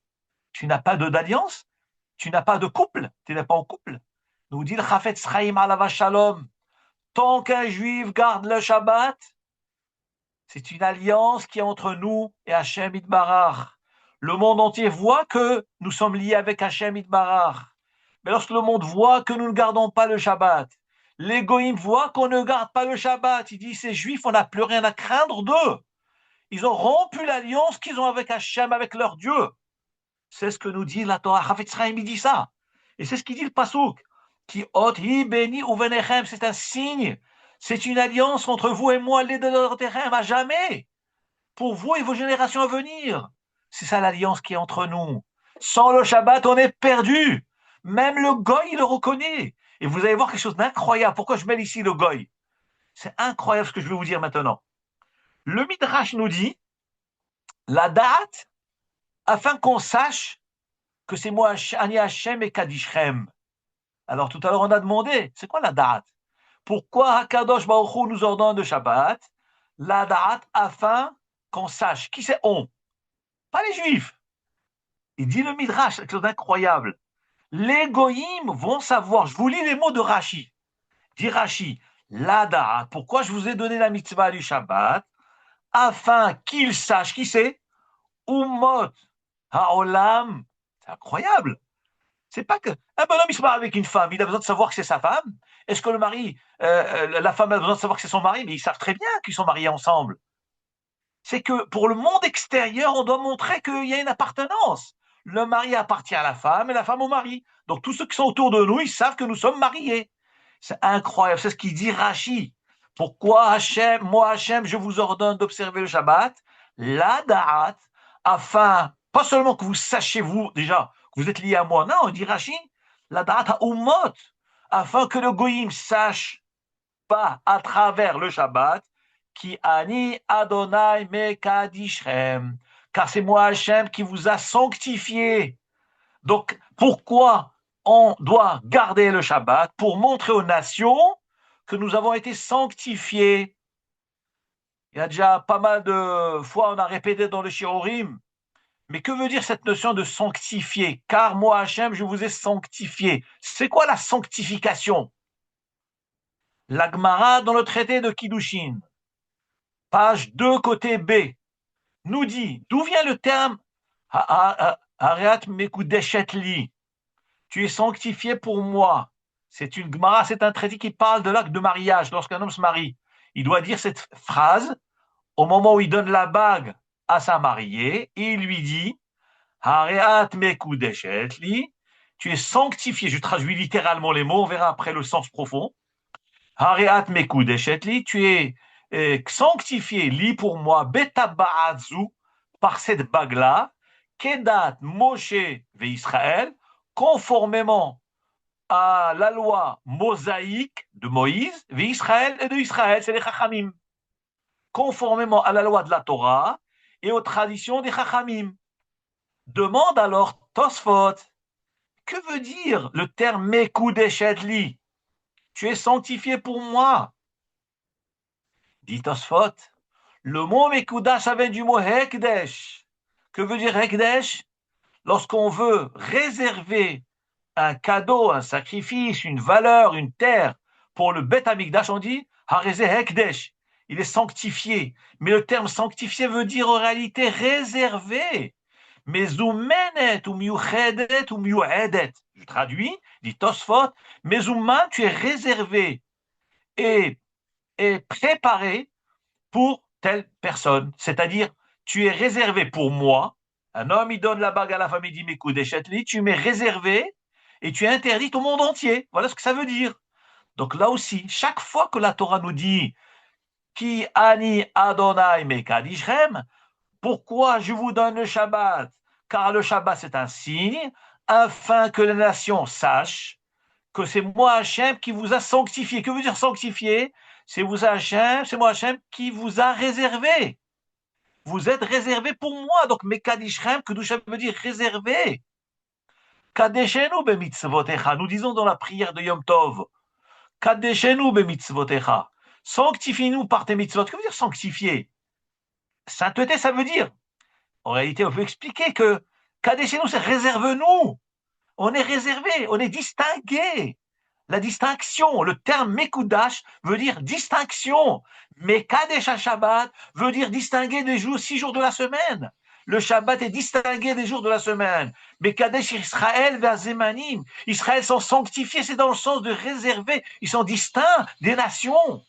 Speaker 1: Tu n'as pas d'alliance, tu n'as pas de couple, tu n'es pas en couple. Nous dit le Chafetz Chaim alav shalom, tant qu'un juif garde le Shabbat, c'est une alliance qui est entre nous et Hachem Yitbarach. Le monde entier voit que nous sommes liés avec Hachem Yitbarach. Mais lorsque le monde voit que nous ne gardons pas le Shabbat, les goïms voient qu'on ne garde pas le Shabbat. Ils disent, ces juifs, on n'a plus rien à craindre d'eux. Ils ont rompu l'alliance qu'ils ont avec Hachem, avec leur Dieu. C'est ce que nous dit la Torah. Chafetz Chaim, il dit ça. Et c'est ce qu'il dit le Passouk. Qui ot hi beni uvenechem, c'est un signe. C'est une alliance entre vous et moi, les deux terrains, à jamais. Pour vous et vos générations à venir. C'est ça l'alliance qui est entre nous. Sans le Shabbat, on est perdu. Même le goy, il le reconnaît. Et vous allez voir quelque chose d'incroyable. Pourquoi je mets ici le goy? C'est incroyable ce que je vais vous dire maintenant. Le Midrash nous dit la date afin qu'on sache que c'est moi, Ani Hashem et Kadishrem. Alors tout à l'heure, on a demandé, c'est quoi la date? Pourquoi Hakadosh Baruch Hu nous ordonne de Shabbat? La date afin qu'on sache. Qui c'est on? Pas les Juifs. Il dit le Midrash, quelque chose d'incroyable. Les Goïms vont savoir. Je vous lis les mots de Rashi. Dit Rashi, la date. Pourquoi je vous ai donné la mitzvah du Shabbat? Afin qu'ils sachent qui c'est? Umot Haolam. C'est incroyable. C'est pas que un bonhomme il se marie avec une femme, il a besoin de savoir que c'est sa femme. Est-ce que le mari, la femme a besoin de savoir que c'est son mari? Mais ils savent très bien qu'ils sont mariés ensemble. C'est que pour le monde extérieur, on doit montrer qu'il y a une appartenance. Le mari appartient à la femme et la femme au mari. Donc tous ceux qui sont autour de nous, ils savent que nous sommes mariés. C'est incroyable, c'est ce qu'il dit Rashi. Pourquoi Hachem, moi Hachem, je vous ordonne d'observer le Shabbat, la da'at, afin, pas seulement que vous sachiez vous déjà, que vous êtes liés à moi, non, on dit Rashi, la da'at ha'umot, afin que le goïm sache pas à travers le Shabbat, Ki ani Adonai mekadishrem, car c'est moi Hachem qui vous a sanctifié. Donc, pourquoi on doit garder le Shabbat? Pour montrer aux nations que nous avons été sanctifiés. Il y a déjà pas mal de fois, on a répété dans le Shiurim. Mais que veut dire cette notion de sanctifier? Car moi, Hachem, je vous ai sanctifié. C'est quoi la sanctification? La Gemara, dans le traité de Kiddushin, page 2, côté B, nous dit, d'où vient le terme Hareat Mekudeshet Li? Tu es sanctifié pour moi. C'est une Gemara, c'est un traité qui parle de l'acte de mariage, lorsqu'un homme se marie. Il doit dire cette phrase au moment où il donne la bague à sa mariée, et il lui dit, Hareat Mekudeshet Li, tu es sanctifié. Je traduis littéralement les mots, on verra après le sens profond. Hareat Mekudeshet Li, tu es sanctifié, li pour moi, betaba'azu, par cette bague-là, Kedat Moshe ve Israël, conformément à la loi mosaïque de Moïse, ve Israël et de Israël, c'est les Chachamim, conformément à la loi de la Torah et aux traditions des Chachamim. Demande alors Tosfot, que veut dire le terme Mekudeshet li? Tu es sanctifié pour moi. Dit Tosfot, le mot Mekudash vient du mot Hekdesh. Que veut dire Hekdesh? Lorsqu'on veut réserver un cadeau, un sacrifice, une valeur, une terre pour le Bet Amikdash, on dit Hareze Hekdesh. Il est sanctifié. Mais le terme sanctifié veut dire en réalité réservé. Mezoumenet ou miuchedet ou miuedet. Je traduis, dit Tosfot, Mezouman, tu es réservé et préparé pour telle personne. C'est-à-dire, tu es réservé pour moi. Un homme, il donne la bague à la famille d'Imekou des Châtelis, tu m'es réservé et tu es interdit au monde entier. Voilà ce que ça veut dire. Donc là aussi, chaque fois que la Torah nous dit Ki ani Adonai mekadishrem, pourquoi je vous donne le Shabbat? Car le Shabbat, c'est un signe, afin que les nations sachent que c'est moi Hachem qui vous a sanctifié. Que veut dire sanctifié? C'est moi Hachem qui vous a réservé. Vous êtes réservé pour moi. Donc, Mekadishrem, que Doucha veut dire réservé. Kadeshenu bemitzvotecha. Nous disons dans la prière de Yom Tov. Kadeshenu bemitzvotecha. Sanctifie-nous par tes mitzvot. Que veut dire sanctifier? Sainteté, ça veut dire. En réalité, on peut expliquer que Kadeshenu, c'est réserve-nous. On est réservé, on est distingué. La distinction, le terme Mekudash veut dire distinction. Mekadesh Shabbat veut dire distinguer des jours, 6 jours de la semaine. Le Shabbat est distingué des jours de la semaine. Mekadesh Israël vers Zemanim. Israël sont sanctifiés, c'est dans le sens de réserver. Ils sont distincts des nations.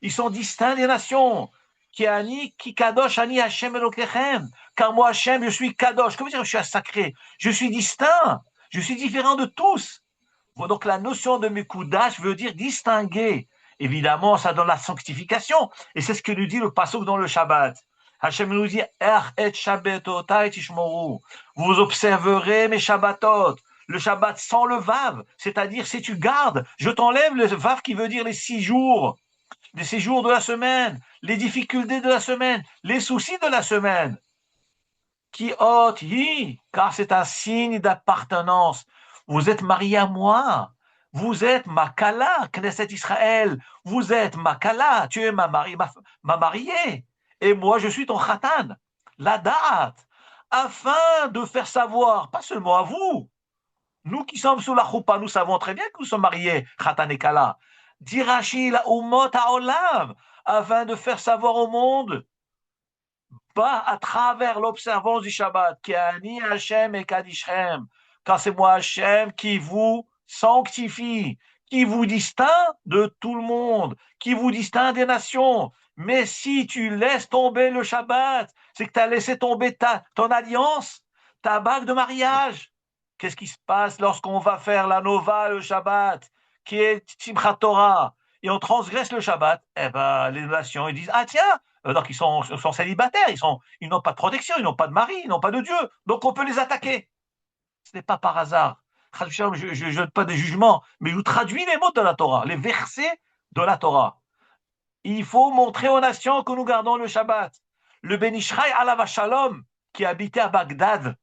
Speaker 1: Ils sont distincts des nations. Ki ani, ki kadosh ani Hashem Elokechem. Car moi Hashem, je suis kadosh. Comment dire je suis sacré? Je suis distinct. Je suis différent de tous. Donc la notion de Mekudash veut dire distinguer. Évidemment, ça donne la sanctification. Et c'est ce que nous dit le pasuk dans le Shabbat. Hachem nous dit, et Shabbatotai tishmoru. Vous observerez mes Shabbatot. Le Shabbat sans le Vav, c'est-à-dire si tu gardes, je t'enlève le Vav qui veut dire les 6 jours, les 6 jours de la semaine, les difficultés de la semaine, les soucis de la semaine. Qui ot hi, car c'est un signe d'appartenance. Vous êtes marié à moi. Vous êtes ma kala, Knesset Israël. Vous êtes ma kala. Tu es ma mariée. Et moi, je suis ton khatan. La date. Afin de faire savoir, pas seulement à vous, nous qui sommes sous la choupa, nous savons très bien que nous sommes mariés, khatan et kala. Dirachi la umot haolam. Afin de faire savoir au monde, à travers l'observance du Shabbat, qui a ni Hachem et Kadishrem, car c'est moi Hachem qui vous sanctifie, qui vous distingue de tout le monde, qui vous distingue des nations. Mais si tu laisses tomber le Shabbat, c'est que tu as laissé tomber ton alliance, ta bague de mariage. Qu'est-ce qui se passe lorsqu'on va faire la Nova le Shabbat, qui est Simchat Torah, et on transgresse le Shabbat? Eh ben, les nations, ils disent, ah tiens, donc ils sont célibataires, ils n'ont pas de protection, ils n'ont pas de mari, ils n'ont pas de Dieu, donc on peut les attaquer. Ce n'est pas par hasard. Je ne donne pas de jugement, mais je vous traduis les mots de la Torah, les versets de la Torah. Il faut montrer aux nations que nous gardons le Shabbat. Le Ben Ishraï alav Shalom, qui habitait à Bagdad,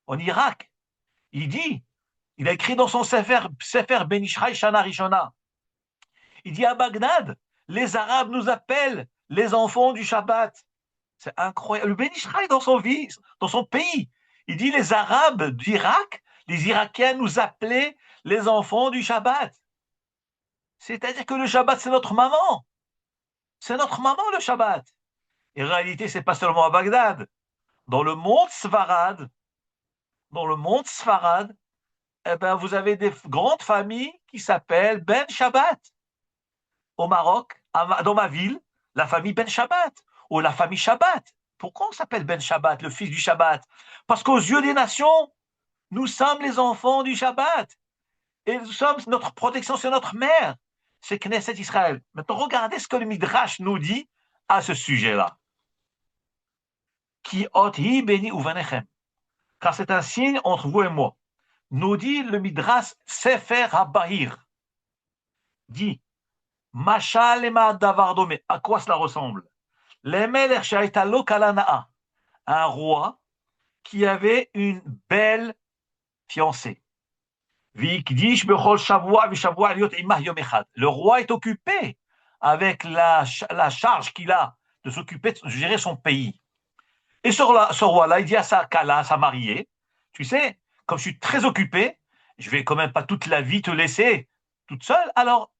Speaker 1: en Irak, il dit, il a écrit dans son Sefer Ben Ishraï Shana Rishona, il dit à Bagdad, les Arabes nous appellent les enfants du Shabbat. C'est incroyable. Le Ben Ishraï dans dans son pays, il dit les Arabes d'Irak, les Irakiens nous appelaient les enfants du Shabbat. C'est-à-dire que le Shabbat, c'est notre maman. C'est notre maman, le Shabbat. Et en réalité, c'est pas seulement à Bagdad. Dans le monde Sfarad, eh ben, vous avez des grandes familles qui s'appellent Ben Shabbat. Au Maroc, dans ma ville, la famille Ben Shabbat, ou la famille Shabbat. Pourquoi on s'appelle Ben Shabbat, le fils du Shabbat? Parce qu'aux yeux des nations, nous sommes les enfants du Shabbat. Et nous sommes, notre protection, c'est notre mère. C'est Knesset Israël. Maintenant, regardez ce que le Midrash nous dit à ce sujet-là. Ki ot-hi beni uvenechem. Car c'est un signe entre vous et moi. Nous dit le Midrash Sefer HaBahir. Dit, Mashal ema davar domé. À quoi cela ressemble? L'emelech shaitalo kalana'a. Un roi qui avait une belle fiancée. Le roi est occupé avec la charge qu'il a de s'occuper de gérer son pays. Et ce roi-là, il dit à sa Kala, sa mariée, tu sais, comme je suis très occupé, je vais quand même pas toute la vie te laisser toute seule, alors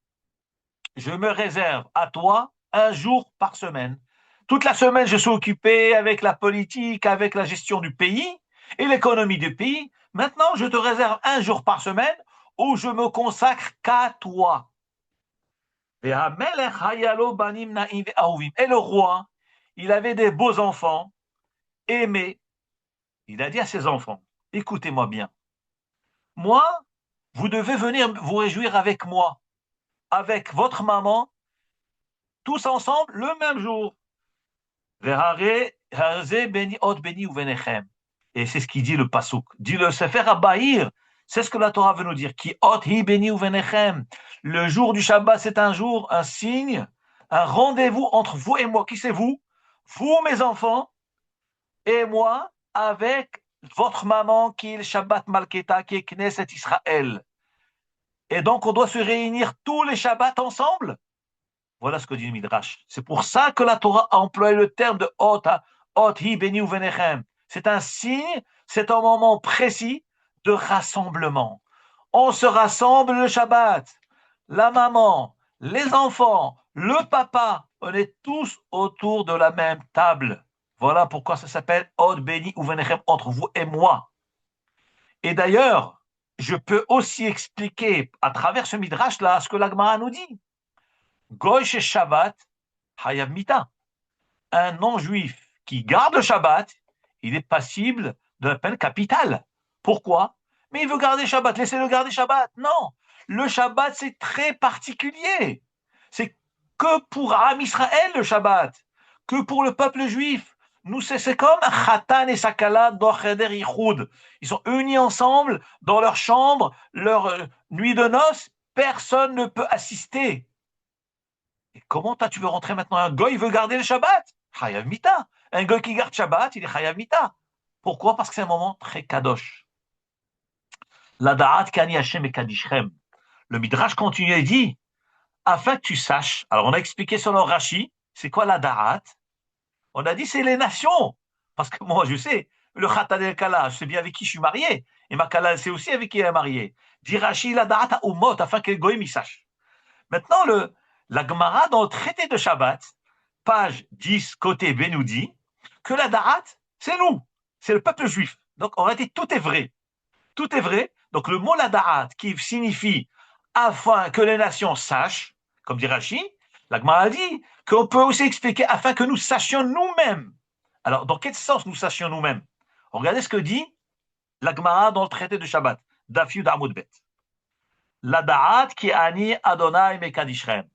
Speaker 1: je me réserve à toi un jour par semaine. Toute la semaine, je suis occupé avec la politique, avec la gestion du pays et l'économie du pays. Maintenant, je te réserve un jour par semaine où je me consacre qu'à toi. Et le roi, il avait des beaux enfants, aimés. Il a dit à ses enfants, écoutez-moi bien. Moi, vous devez venir vous réjouir avec moi, avec votre maman, tous ensemble le même jour. Et c'est ce qu'il dit le Pasuk. Dit le Sefer HaBahir. C'est ce que la Torah veut nous dire. Ki ot hi beni uvenechem. Le jour du Shabbat, c'est un jour, un signe, un rendez-vous entre vous et moi. Qui c'est vous? Vous, mes enfants, et moi, avec votre maman qui est le Shabbat Malketa, qui est Knesset Israël. Et donc, on doit se réunir tous les Shabbats ensemble. Voilà ce que dit le Midrash. C'est pour ça que la Torah a employé le terme de Ot hi beni uvenechem. C'est un signe, c'est un moment précis de rassemblement. On se rassemble le Shabbat. La maman, les enfants, le papa, on est tous autour de la même table. Voilà pourquoi ça s'appelle Od beni uvenechem, entre vous et moi. Et d'ailleurs, je peux aussi expliquer à travers ce Midrash-là ce que la Gemara nous dit. Goy chez Shabbat, Hayav Mita. Un non-juif qui garde le Shabbat, il est passible de la peine capitale. Pourquoi? Mais il veut garder Shabbat, laissez-le garder Shabbat. Non, le Shabbat c'est très particulier. C'est que pour Am Israël le Shabbat, que pour le peuple juif. Nous, c'est comme Khatan et Sakala dans Cheder Yichud. Ils sont unis ensemble dans leur chambre, leur nuit de noces. Personne ne peut assister. Et comment tu veux rentrer maintenant? Un goy veut garder le Shabbat? Chayav Mita. Un goy qui garde Shabbat, il est Chayav Mita. Pourquoi? Parce que c'est un moment très kadosh. La da'at kani Hashem et kadishrem. Le Midrash continue et dit, afin que tu saches, alors on a expliqué sur le Rashi, c'est quoi la da'at? On a dit c'est les nations. Parce que moi je sais, le Khatan el Kala, je sais bien avec qui je suis marié. Et ma Kala, c'est aussi avec qui elle est mariée. Dit Rashi la da'at à Umot, afin que les goyim y sachent. Maintenant, la Gemara dans le traité de Shabbat, page 10, côté B, nous dit que la Da'at, c'est nous, c'est le peuple juif. Donc en réalité, tout est vrai. Tout est vrai. Donc le mot la Da'at, qui signifie afin que les nations sachent, comme dit Rashi, la Gemara dit qu'on peut aussi expliquer afin que nous sachions nous-mêmes. Alors, dans quel sens nous sachions nous-mêmes? Regardez ce que dit la Gemara dans le traité de Shabbat, Daf Yud Amud Bet. La Da'at ki ani Adonai mekadishrem.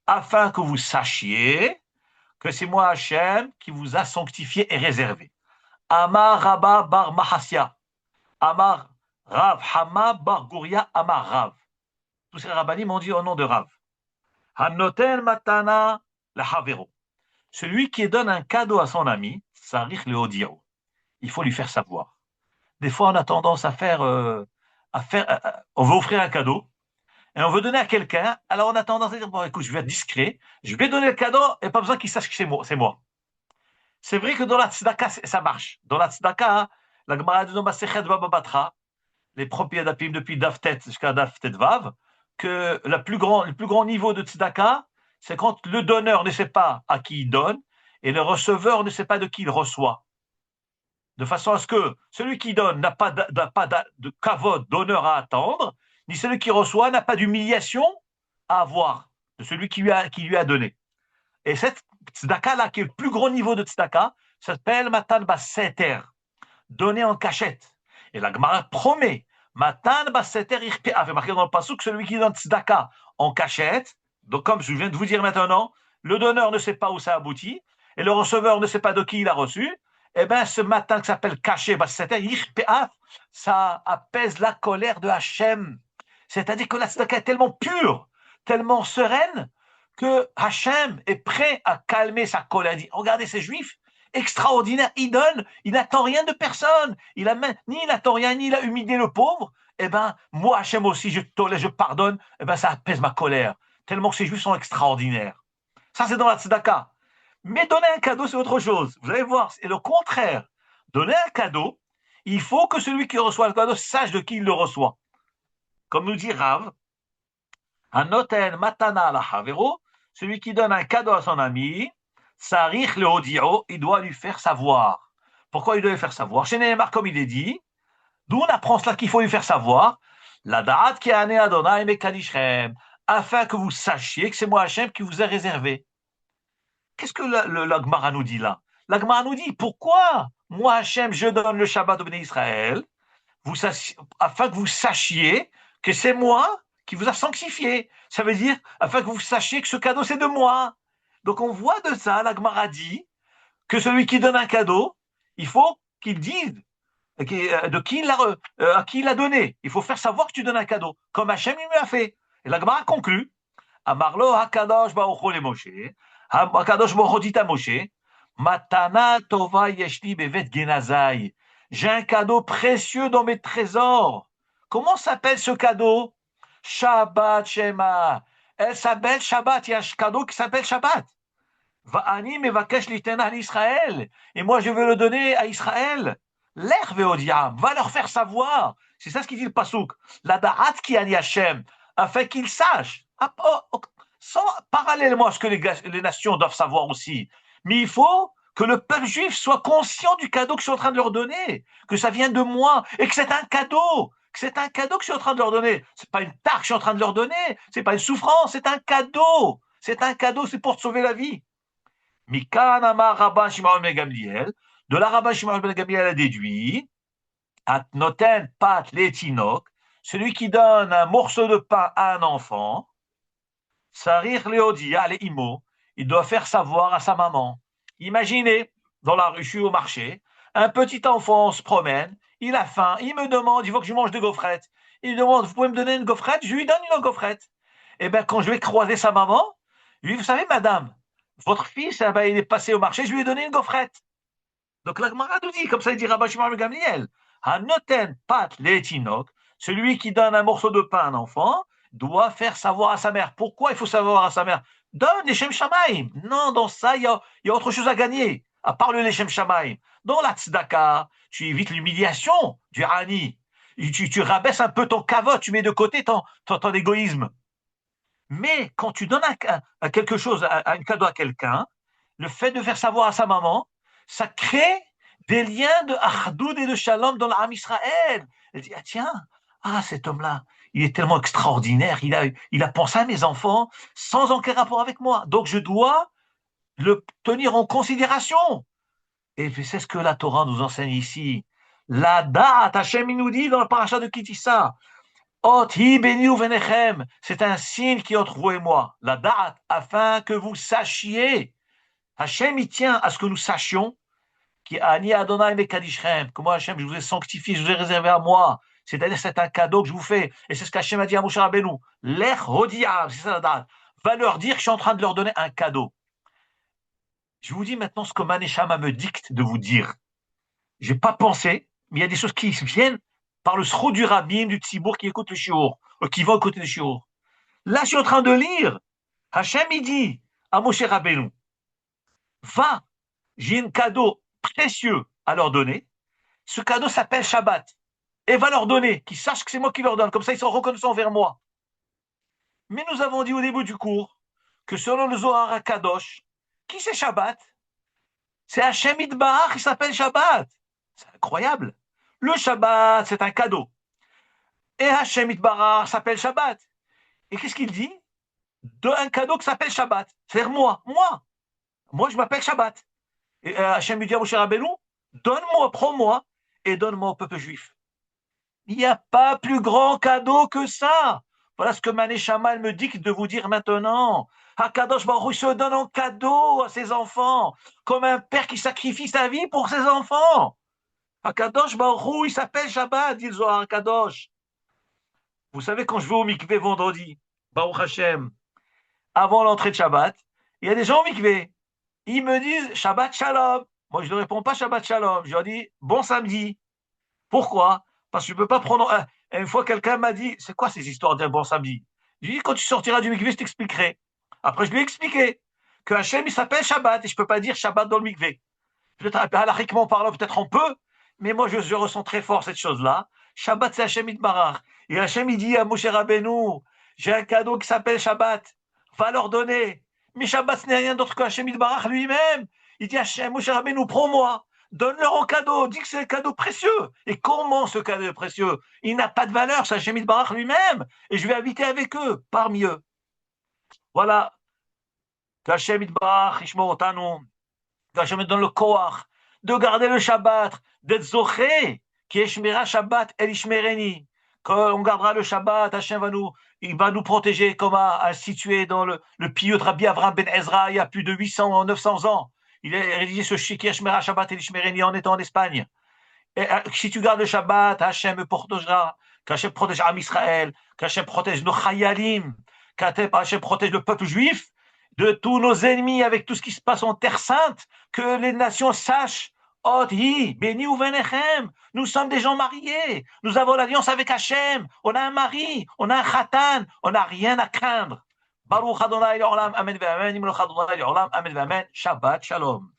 Speaker 1: Afin que vous sachiez que c'est moi Hachem qui vous a sanctifié et réservé. Amar Rabba bar Mahasya. Amar Rav Hama bar Gouria Amar Rav. Tous ces rabbinim m'ont dit au nom de Rav. Hanoten matana lahavero. Celui qui donne un cadeau à son ami, sarich le odio. Il faut lui faire savoir. Des fois, on a tendance on veut offrir un cadeau et on veut donner à quelqu'un. Alors, on a tendance à dire, bon, écoute, je vais être discret, je vais donner le cadeau et pas besoin qu'il sache que c'est moi. C'est moi. C'est vrai que dans la tzedaka, ça marche. Dans la tzedaka, la Gemara de Masechet Baba Batra, les premiers dapim depuis Daftet jusqu'à Daftet Vav, que le plus grand niveau de tzedaka, c'est quand le donneur ne sait pas à qui il donne et le receveur ne sait pas de qui il reçoit. De façon à ce que celui qui donne n'a pas de kavod, d'honneur à attendre, ni celui qui reçoit n'a pas d'humiliation à avoir de celui qui lui a donné. Et cette tzedaka-là, qui est le plus gros niveau de tzedaka, s'appelle Matan Baseter, donné en cachette. Et la Gemara promet, Matan Baseter Irpea, fait marqué dans le pasuk, celui qui donne tzedaka en cachette, donc comme je viens de vous dire maintenant, le donneur ne sait pas où ça aboutit, et le receveur ne sait pas de qui il a reçu, eh bien ce matin qui s'appelle caché, Baseter Irpea, ça apaise la colère de Hachem. C'est-à-dire que la tzedaka est tellement pure, tellement sereine, que Hachem est prêt à calmer sa colère. Il dit, regardez ces juifs, extraordinaires, ils donnent, il n'attend rien de personne, ni il n'attend rien, ni il a humilié le pauvre, eh ben, moi Hachem aussi, je tolère, je pardonne, eh ben, ça apaise ma colère, tellement que ces juifs sont extraordinaires. Ça, c'est dans la tzedaka. Mais donner un cadeau, c'est autre chose. Vous allez voir, c'est le contraire. Donner un cadeau, il faut que celui qui reçoit le cadeau sache de qui il le reçoit. Comme nous dit Rav, Hanoten matana la havero, celui qui donne un cadeau à son ami, sarich le odio, il doit lui faire savoir. Pourquoi il doit lui faire savoir? Chez Nehemar, comme il est dit, d'où on apprend cela qu'il faut lui faire savoir, la da'at ki ane Adonai mekadishrem, afin que vous sachiez que c'est moi Hachem qui vous ai réservé. Qu'est-ce que la Gemara nous dit là? La Gemara nous dit, pourquoi moi Hachem, je donne le Shabbat au Béné Israël, afin que vous sachiez que c'est moi qui vous a sanctifié. Ça veut dire, afin que vous sachiez que ce cadeau, c'est de moi. Donc on voit de ça, la Gemara dit, que celui qui donne un cadeau, il faut qu'il dise à qui il l'a donné. Il faut faire savoir que tu donnes un cadeau, comme Hachem il me l'a fait. Et la Gemara conclut, Amarlo hakadosh baruch hu le Moshe, hakadosh baruch hu dit à Moshe, matana tova yeshli bevet genazai. J'ai un cadeau précieux dans mes trésors. Comment s'appelle ce cadeau? Shabbat Shema. Elle s'appelle Shabbat. Il y a un cadeau qui s'appelle Shabbat. Va'ani mevakesh litena à Israël. Et moi, je veux le donner à Israël. L'er veodiam. Va leur faire savoir. C'est ça ce qu'il dit le pasouk. La da'at ki ani Hashem. Afin qu'ils sachent. Sans, parallèlement à ce que les nations doivent savoir aussi. Mais il faut que le peuple juif soit conscient du cadeau que je suis en train de leur donner, que ça vient de moi, et que c'est un cadeau, que c'est un cadeau que je suis en train de leur donner. C'est pas une tare que je suis en train de leur donner, c'est pas une souffrance, c'est un cadeau. C'est un cadeau, c'est pour te sauver la vie. Mikan Amar Rabban Shimon ben Gamliel, de la Rabban Shimon ben Gamliel a déduit, Atnoten Pat Letinok, celui qui donne un morceau de pain à un enfant, Sarir Leodia, les imo, il doit faire savoir à sa maman. Imaginez, dans la rue, je suis au marché, un petit enfant se promène, il a faim, il me demande, il faut que je mange des gaufrettes. Il me demande, vous pouvez me donner une gaufrette? Je lui donne une gaufrette. Et bien, quand je vais croiser sa maman, je lui dis, vous savez, madame, votre fils, eh ben, il est passé au marché, je lui ai donné une gaufrette. Donc la Gemara nous dit, comme ça il dit Rabbi Shimon ben Gamliel, Hanoten pat le'etinok, celui qui donne un morceau de pain à un enfant, doit faire savoir à sa mère. Pourquoi il faut savoir à sa mère? Donne les Shem Shamaim. Non, dans ça, il y a autre chose à gagner, à part le Leshem Shamaim. Dans la tzedaka, tu évites l'humiliation du Hani. Tu rabaisses un peu ton kavod, tu mets de côté ton égoïsme. Mais quand tu donnes quelque chose, un cadeau à quelqu'un, le fait de faire savoir à sa maman, ça crée des liens de achdoud et de shalom dans l'âme Israël. Elle dit, ah tiens, cet homme-là, il est tellement extraordinaire, il a pensé à mes enfants sans aucun rapport avec moi. Donc je dois le tenir en considération. Et c'est ce que la Torah nous enseigne ici. La da'at, Hashem il nous dit dans le paracha de Kitissa, Ot hi beni uvenechem, c'est un signe qui est entre vous et moi. La da'at, afin que vous sachiez. Hashem il tient à ce que nous sachions qui ani Adonai mekadishrem, que moi Hashem je vous ai sanctifié, je vous ai réservé à moi. C'est-à-dire c'est un cadeau que je vous fais. Et c'est ce qu'Hachem a dit à Moshe Rabbeinu. Lech hodi'av, c'est ça la date. va leur dire que je suis en train de leur donner un cadeau. Je vous dis maintenant ce que Maneshama me dicte de vous dire. Je n'ai pas pensé, mais il y a des choses qui viennent par le sro du rabbin, du tzibour qui écoute le shiur, qui va écouter le shiur. Là, je suis en train de lire. Hachem, il dit à Moshe Rabbeinu, va, j'ai un cadeau précieux à leur donner. Ce cadeau s'appelle Shabbat. Et va leur donner, qu'ils sachent que c'est moi qui leur donne. Comme ça, ils sont reconnaissants envers moi. Mais nous avons dit au début du cours que selon le Zohar HaKadosh, qui c'est Shabbat? C'est Hachem Idbarach qui s'appelle Shabbat. C'est incroyable. Le Shabbat, c'est un cadeau. Et Hachem Idbarach s'appelle Shabbat. Et qu'est-ce qu'il dit? Un cadeau qui s'appelle Shabbat. C'est-à-dire moi. Moi, je m'appelle Shabbat. Et Hachem lui dit à Moshe Rabbeinu, donne-moi, prends-moi, et donne-moi au peuple juif. Il n'y a pas plus grand cadeau que ça. Voilà ce que Mané Shamal me dit de vous dire maintenant. Hakadosh Baruch Hu se donne en cadeau à ses enfants, comme un père qui sacrifie sa vie pour ses enfants. Hakadosh Baruch Hu, il s'appelle Shabbat, dit le Zohar Hakadosh. Vous savez, quand je vais au mikvé vendredi, Baruch Hashem, avant l'entrée de Shabbat, il y a des gens au mikvé. Ils me disent Shabbat Shalom. Moi, je ne réponds pas Shabbat Shalom. Je leur dis bon samedi. Pourquoi? Parce que je ne peux pas prendre. Une fois, quelqu'un m'a dit c'est quoi ces histoires d'un bon samedi? Je lui ai dit quand tu sortiras du mikvé, je t'expliquerai. Après, je lui ai expliqué que Hachem, il s'appelle Shabbat et je ne peux pas dire Shabbat dans le mikvé. Peut-être, halachiquement parlant, peut-être on peut, mais moi, je ressens très fort cette chose-là. Shabbat, c'est Hachem Itbarach. Et Hachem, il dit à Moshe Rabbeinu, j'ai un cadeau qui s'appelle Shabbat. Va leur donner. Mais Shabbat, ce n'est rien d'autre que Hachem Itbarach lui-même. Il dit à Hachem, Moshe Rabbeinu, prends-moi. Donne-leur en cadeau. Dis que c'est un cadeau précieux. Et comment ce cadeau est précieux? Il n'a pas de valeur, c'est Hachem Itbarach lui-même. Et je vais habiter avec eux, parmi eux. Voilà. Qu'Hachem Itbarach, Ishmor Otanu. Qu'Hachem me donne le koach de garder le Shabbat, d'être zoché, qui est Shmira Shabbat El Ishmereni. Quand on gardera le Shabbat, Hachem il va nous protéger comme a situé dans le pieux de Rabbi Avram Ben Ezra il y a plus de 800 900 ans. Il a rédigé ce qui Shmira Shabbat El Ishmereni en étant en Espagne. Et si tu gardes le Shabbat, Hachem me protégera, qu'Hachem protège Am Israël, qu'Hachem protège nos Chayalim, qu'Hachem protège le peuple juif de tous nos ennemis avec tout ce qui se passe en Terre Sainte, que les nations sachent, Ot-hi, béni ou venechem, nous sommes des gens mariés, nous avons l'alliance avec Hachem, on a un mari, on a un khatan, on n'a rien à craindre. Baruch Adonai Olam, Amen, Amen, Amen, Shabbat Shalom.